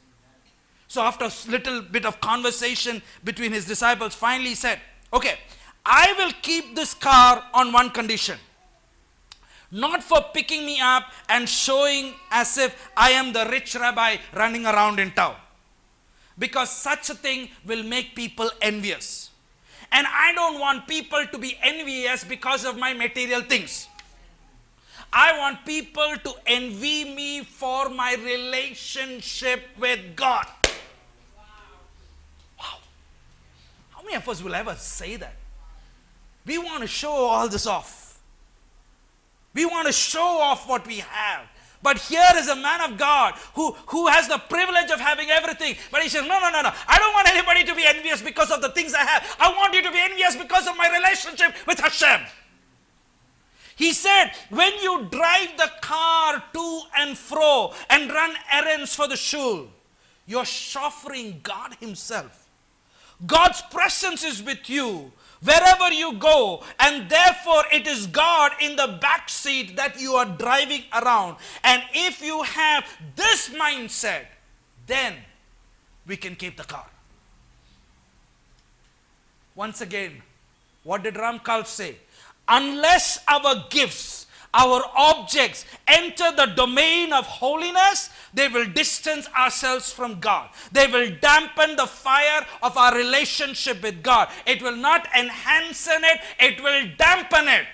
So after a little bit of conversation between his disciples, finally he said, okay, I will keep this car on one condition. Not for picking me up and showing as if I am the rich rabbi running around in town. Because such a thing will make people envious. And I don't want people to be envious because of my material things. I want people to envy me for my relationship with God. Wow. How many of us will ever say that? We want to show all this off. We want to show off what we have. But here is a man of God who has the privilege of having everything. But he says, no. I don't want anybody to be envious because of the things I have. I want you to be envious because of my relationship with Hashem. He said, when you drive the car to and fro and run errands for the shul, you're chauffeuring God himself. God's presence is with you wherever you go, and therefore it is God in the back seat that you are driving around. And if you have this mindset, then we can keep the car. Once again, what did Ramkal say? Unless our gifts, our objects enter the domain of holiness, they will distance ourselves from God. They will dampen the fire of our relationship with God. It will not enhance it, it will dampen it.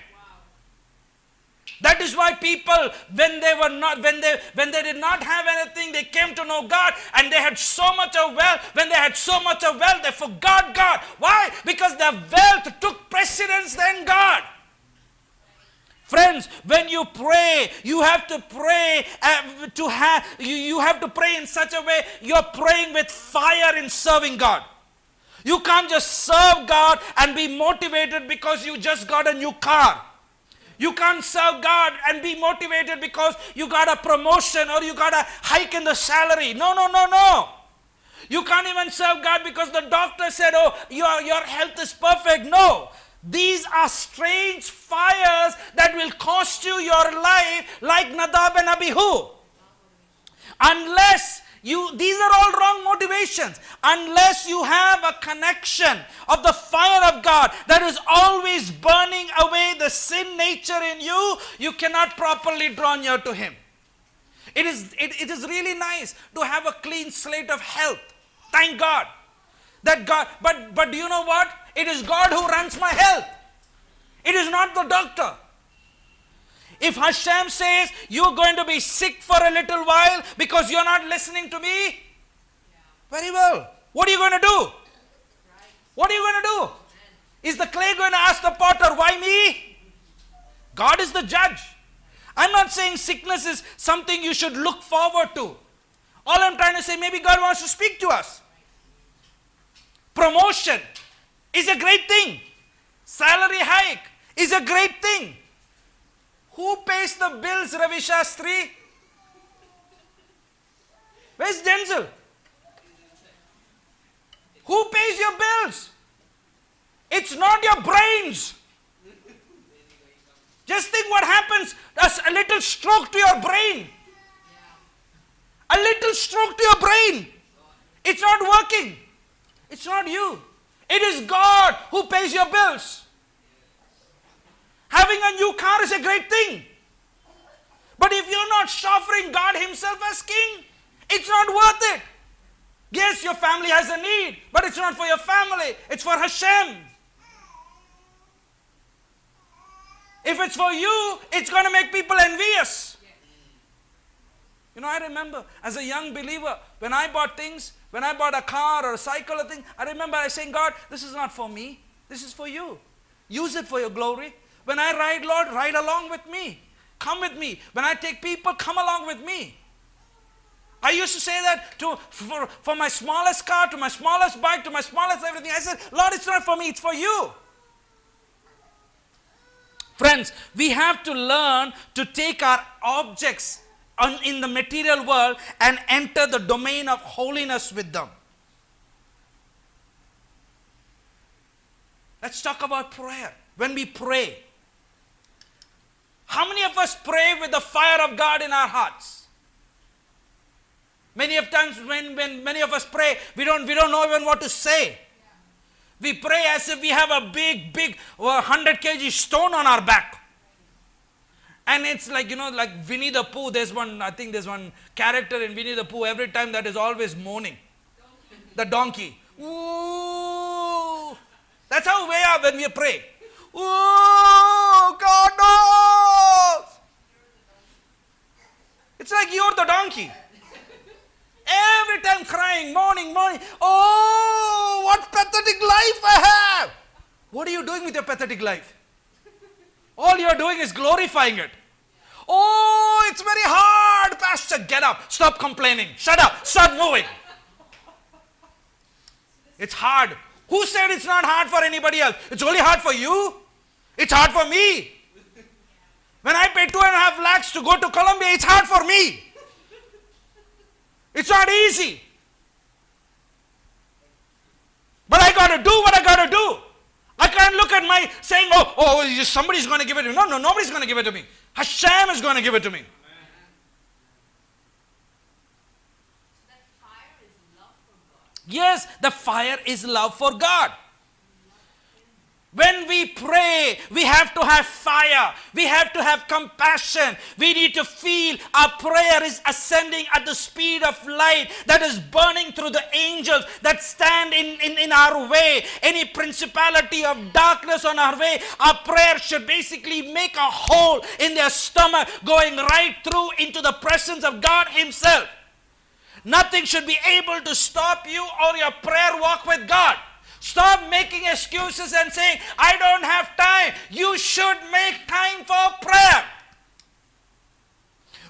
That is why people, when they did not have anything, they came to know God, and they had so much of wealth. When they had so much of wealth, they forgot God. Why? Because their wealth took precedence than God. Friends, when you pray, you have to pray you have to pray in such a way you're praying with fire in serving God. You can't just serve God and be motivated because you just got a new car. You can't serve God and be motivated because you got a promotion or you got a hike in the salary. No. You can't even serve God because the doctor said, oh, your health is perfect. No. These are strange fires that will cost you your life, like Nadab and Abihu. These are all wrong motivations. Unless you have a connection of the fire of God that is always burning away the sin nature in you, you cannot properly draw near to Him. It is really nice to have a clean slate of health. Thank God. But do you know what? It is God who runs my health. It is not the doctor. If Hashem says you're going to be sick for a little while because you're not listening to me, very well. What are you going to do? What are you going to do? Is the clay going to ask the potter, why me? God is the judge. I'm not saying sickness is something you should look forward to. All I'm trying to say, maybe God wants to speak to us. Promotion is a great thing. Salary hike is a great thing. Who pays the bills, Ravi Shastri? Where's Denzel? Who pays your bills? It's not your brains. Just think what happens. There's a little stroke to your brain. A little stroke to your brain. It's not working. It's not you. It is God who pays your bills. Having a new car is a great thing. But if you're not offering God Himself as King, it's not worth it. Yes, your family has a need, but it's not for your family. It's for Hashem. If it's for you, it's going to make people envious. You know, I remember as a young believer, when I bought things, when I bought a car or a cycle or thing, I remember I saying, God, this is not for me. This is for you. Use it for your glory. When I ride, Lord, ride along with me. Come with me. When I take people, come along with me. I used to say that for my smallest car, to my smallest bike, to my smallest everything. I said, Lord, it's not for me, it's for you. Friends, we have to learn to take our objects in the material world and enter the domain of holiness with them. Let's talk about prayer. When we pray, how many of us pray with the fire of God in our hearts? Many of times when many of us pray, we don't know even what to say. We pray as if we have a big 100 kg stone on our back. And it's like, like Winnie the Pooh. I think there's one character in Winnie the Pooh, every time that is always moaning. The donkey. Ooh. That's how we are when we pray. Ooh, God knows. It's like you're the donkey. Every time crying, moaning. Oh, what pathetic life I have. What are you doing with your pathetic life? All you're doing is glorifying it. Oh, it's very hard, Pastor. Get up. Stop complaining. Shut up. Start moving. It's hard. Who said it's not hard for anybody else? It's only hard for you. It's hard for me. When I pay 2.5 lakhs to go to Colombia, it's hard for me. It's not easy. But I got to do what I got to do. I can't look at my saying, somebody's going to give it to me. No, nobody's going to give it to me. Hashem is going to give it to me. So that fire is love for God. Yes, the fire is love for God. When we pray, we have to have fire. We have to have compassion. We need to feel our prayer is ascending at the speed of light that is burning through the angels that stand in our way. Any principality of darkness on our way, our prayer should basically make a hole in their stomach going right through into the presence of God Himself. Nothing should be able to stop you or your prayer walk with God. Stop making excuses and saying, I don't have time. You should make time for prayer.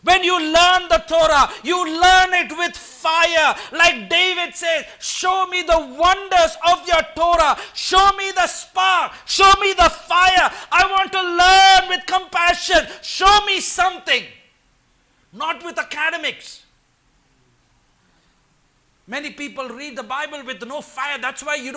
When you learn the Torah, you learn it with fire. Like David says, show me the wonders of your Torah. Show me the spark. Show me the fire. I want to learn with compassion. Show me something. Not with academics. Many people read the Bible with no fire. That's why you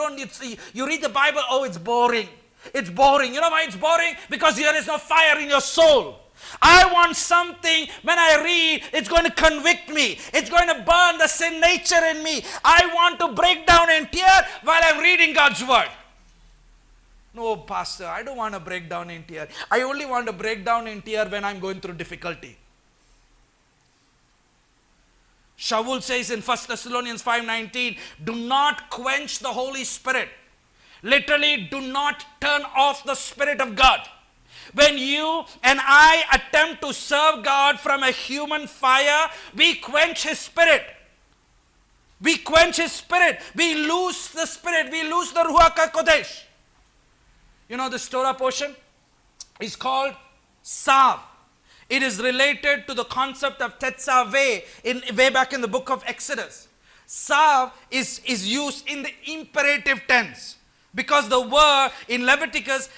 read the Bible, it's boring. It's boring. You know why it's boring? Because there is no fire in your soul. I want something, when I read, it's going to convict me. It's going to burn the sin nature in me. I want to break down in tears while I'm reading God's word. No, Pastor, I don't want to break down in tears. I only want to break down in tears when I'm going through difficulty. Shaul says in 1 Thessalonians 5:19, do not quench the Holy Spirit. Literally, do not turn off the Spirit of God. When you and I attempt to serve God from a human fire, we quench His Spirit. We quench His Spirit. We lose the Spirit. We lose the Ruach HaKodesh. You know, this Torah portion is called Sav. It is related to the concept of Tetzaveh way back in the book of Exodus. Sav is used in the imperative tense. Because the word in Leviticus,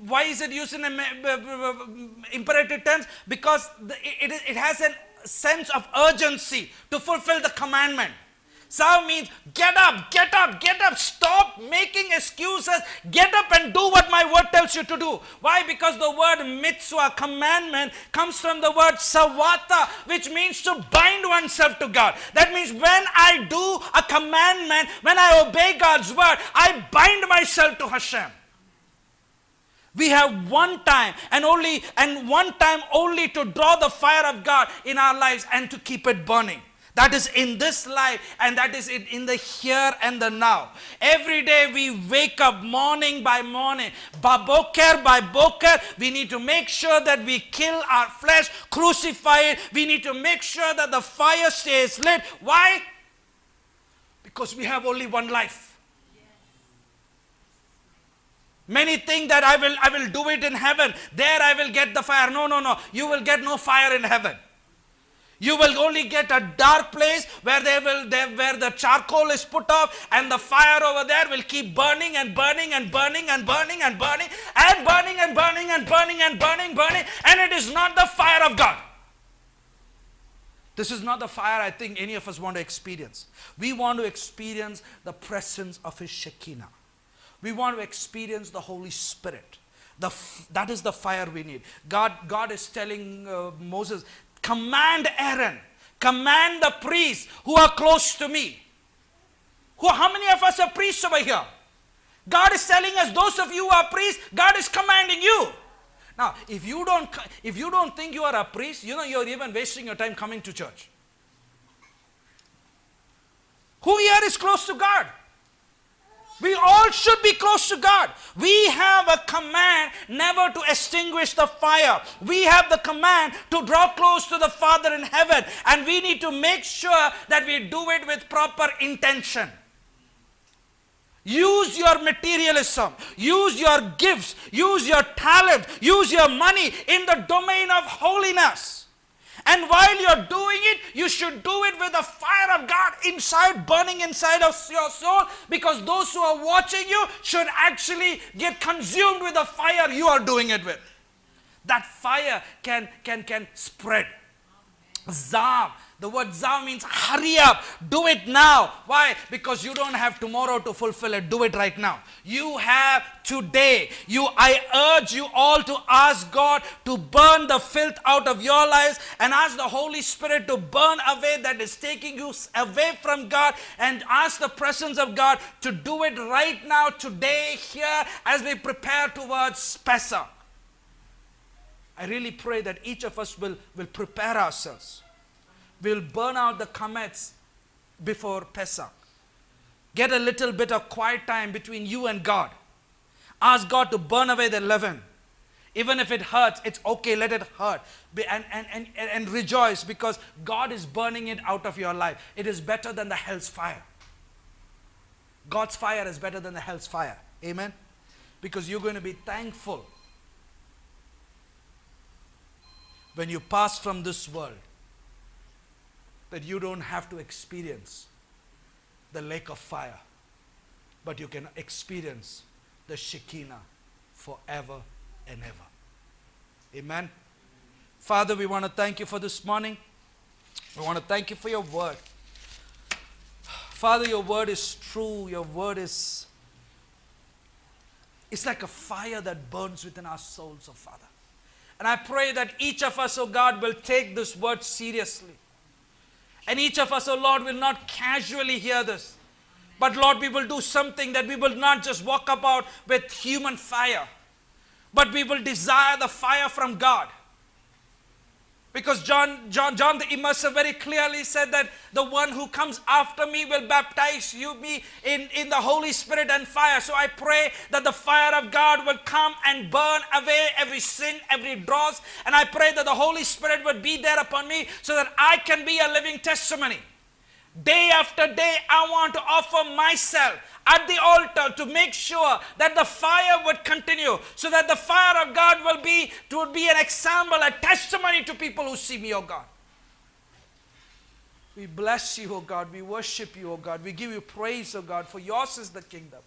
why is it used in imperative tense? Because it has sense of urgency to fulfill the commandment. Serve means get up, get up, get up. Stop making excuses. Get up and do what my word tells you to do. Why? Because the word mitzvah, commandment, comes from the word savata, which means to bind oneself to God. That means when I do a commandment, when I obey God's word, I bind myself to Hashem. We have one time and one time only to draw the fire of God in our lives and to keep it burning. That is in this life, and that is in the here and the now. Every day we wake up morning by morning, boker by boker. We need to make sure that we kill our flesh, crucify it. We need to make sure that the fire stays lit. Why? Because we have only one life. Many think that I will do it in heaven. There I will get the fire. No. You will get no fire in heaven. You will only get a dark place where where the charcoal is put off, and the fire over there will keep burning and burning and burning and burning and burning and burning and burning and burning and burning, and it is not the fire of God. This is not the fire I think any of us want to experience. We want to experience the presence of His Shekinah. We want to experience the Holy Spirit. That is the fire we need. God is telling Moses, command Aaron, command the priests who are close to me. How many of us are priests over here? God is telling us, those of you who are priests, God is commanding you. Now, if you don't think you are a priest, you're even wasting your time coming to church. Who here is close to God? We all should be close to God. We have a command never to extinguish the fire. We have the command to draw close to the Father in heaven. And we need to make sure that we do it with proper intention. Use your materialism. Use your gifts. Use your talent. Use your money in the domain of holiness. And while you're doing it, you should do it with the fire of God inside, burning inside of your soul, because those who are watching you should actually get consumed with the fire you are doing it with. That fire can spread. Zav. The word zav means hurry up. Do it now. Why? Because you don't have tomorrow to fulfill it. Do it right now. You have today. I urge you all to ask God to burn the filth out of your lives, and ask the Holy Spirit to burn away that is taking you away from God, and ask the presence of God to do it right now, today, here, as we prepare towards Pesach. I really pray that each of us will prepare ourselves. We'll burn out the comets before Pesach. Get a little bit of quiet time between you and God. Ask God to burn away the leaven. Even if it hurts, it's okay, let it hurt. And rejoice, because God is burning it out of your life. It is better than the hell's fire. God's fire is better than the hell's fire. Amen? Because you're going to be thankful when you pass from this world, that you don't have to experience the lake of fire, but you can experience the Shekinah forever and ever. Amen. Father, we want to thank you for this morning. We want to thank you for your word. Father, your word is true. Your word it's like a fire that burns within our souls, oh Father. And I pray that each of us, oh God, will take this word seriously. And each of us, oh Lord, will not casually hear this. But Lord, we will do something, that we will not just walk about with human fire, but we will desire the fire from God. Because John the Immerser very clearly said that the one who comes after me will baptize me in the Holy Spirit and fire. So I pray that the fire of God will come and burn away every sin, every dross. And I pray that the Holy Spirit would be there upon me, so that I can be a living testimony. Day after day, I want to offer myself at the altar to make sure that the fire would continue, so that the fire of God would be an example, a testimony to people who see me, oh God. We bless you, oh God. We worship you, oh God. We give you praise, oh God, for yours is the kingdom.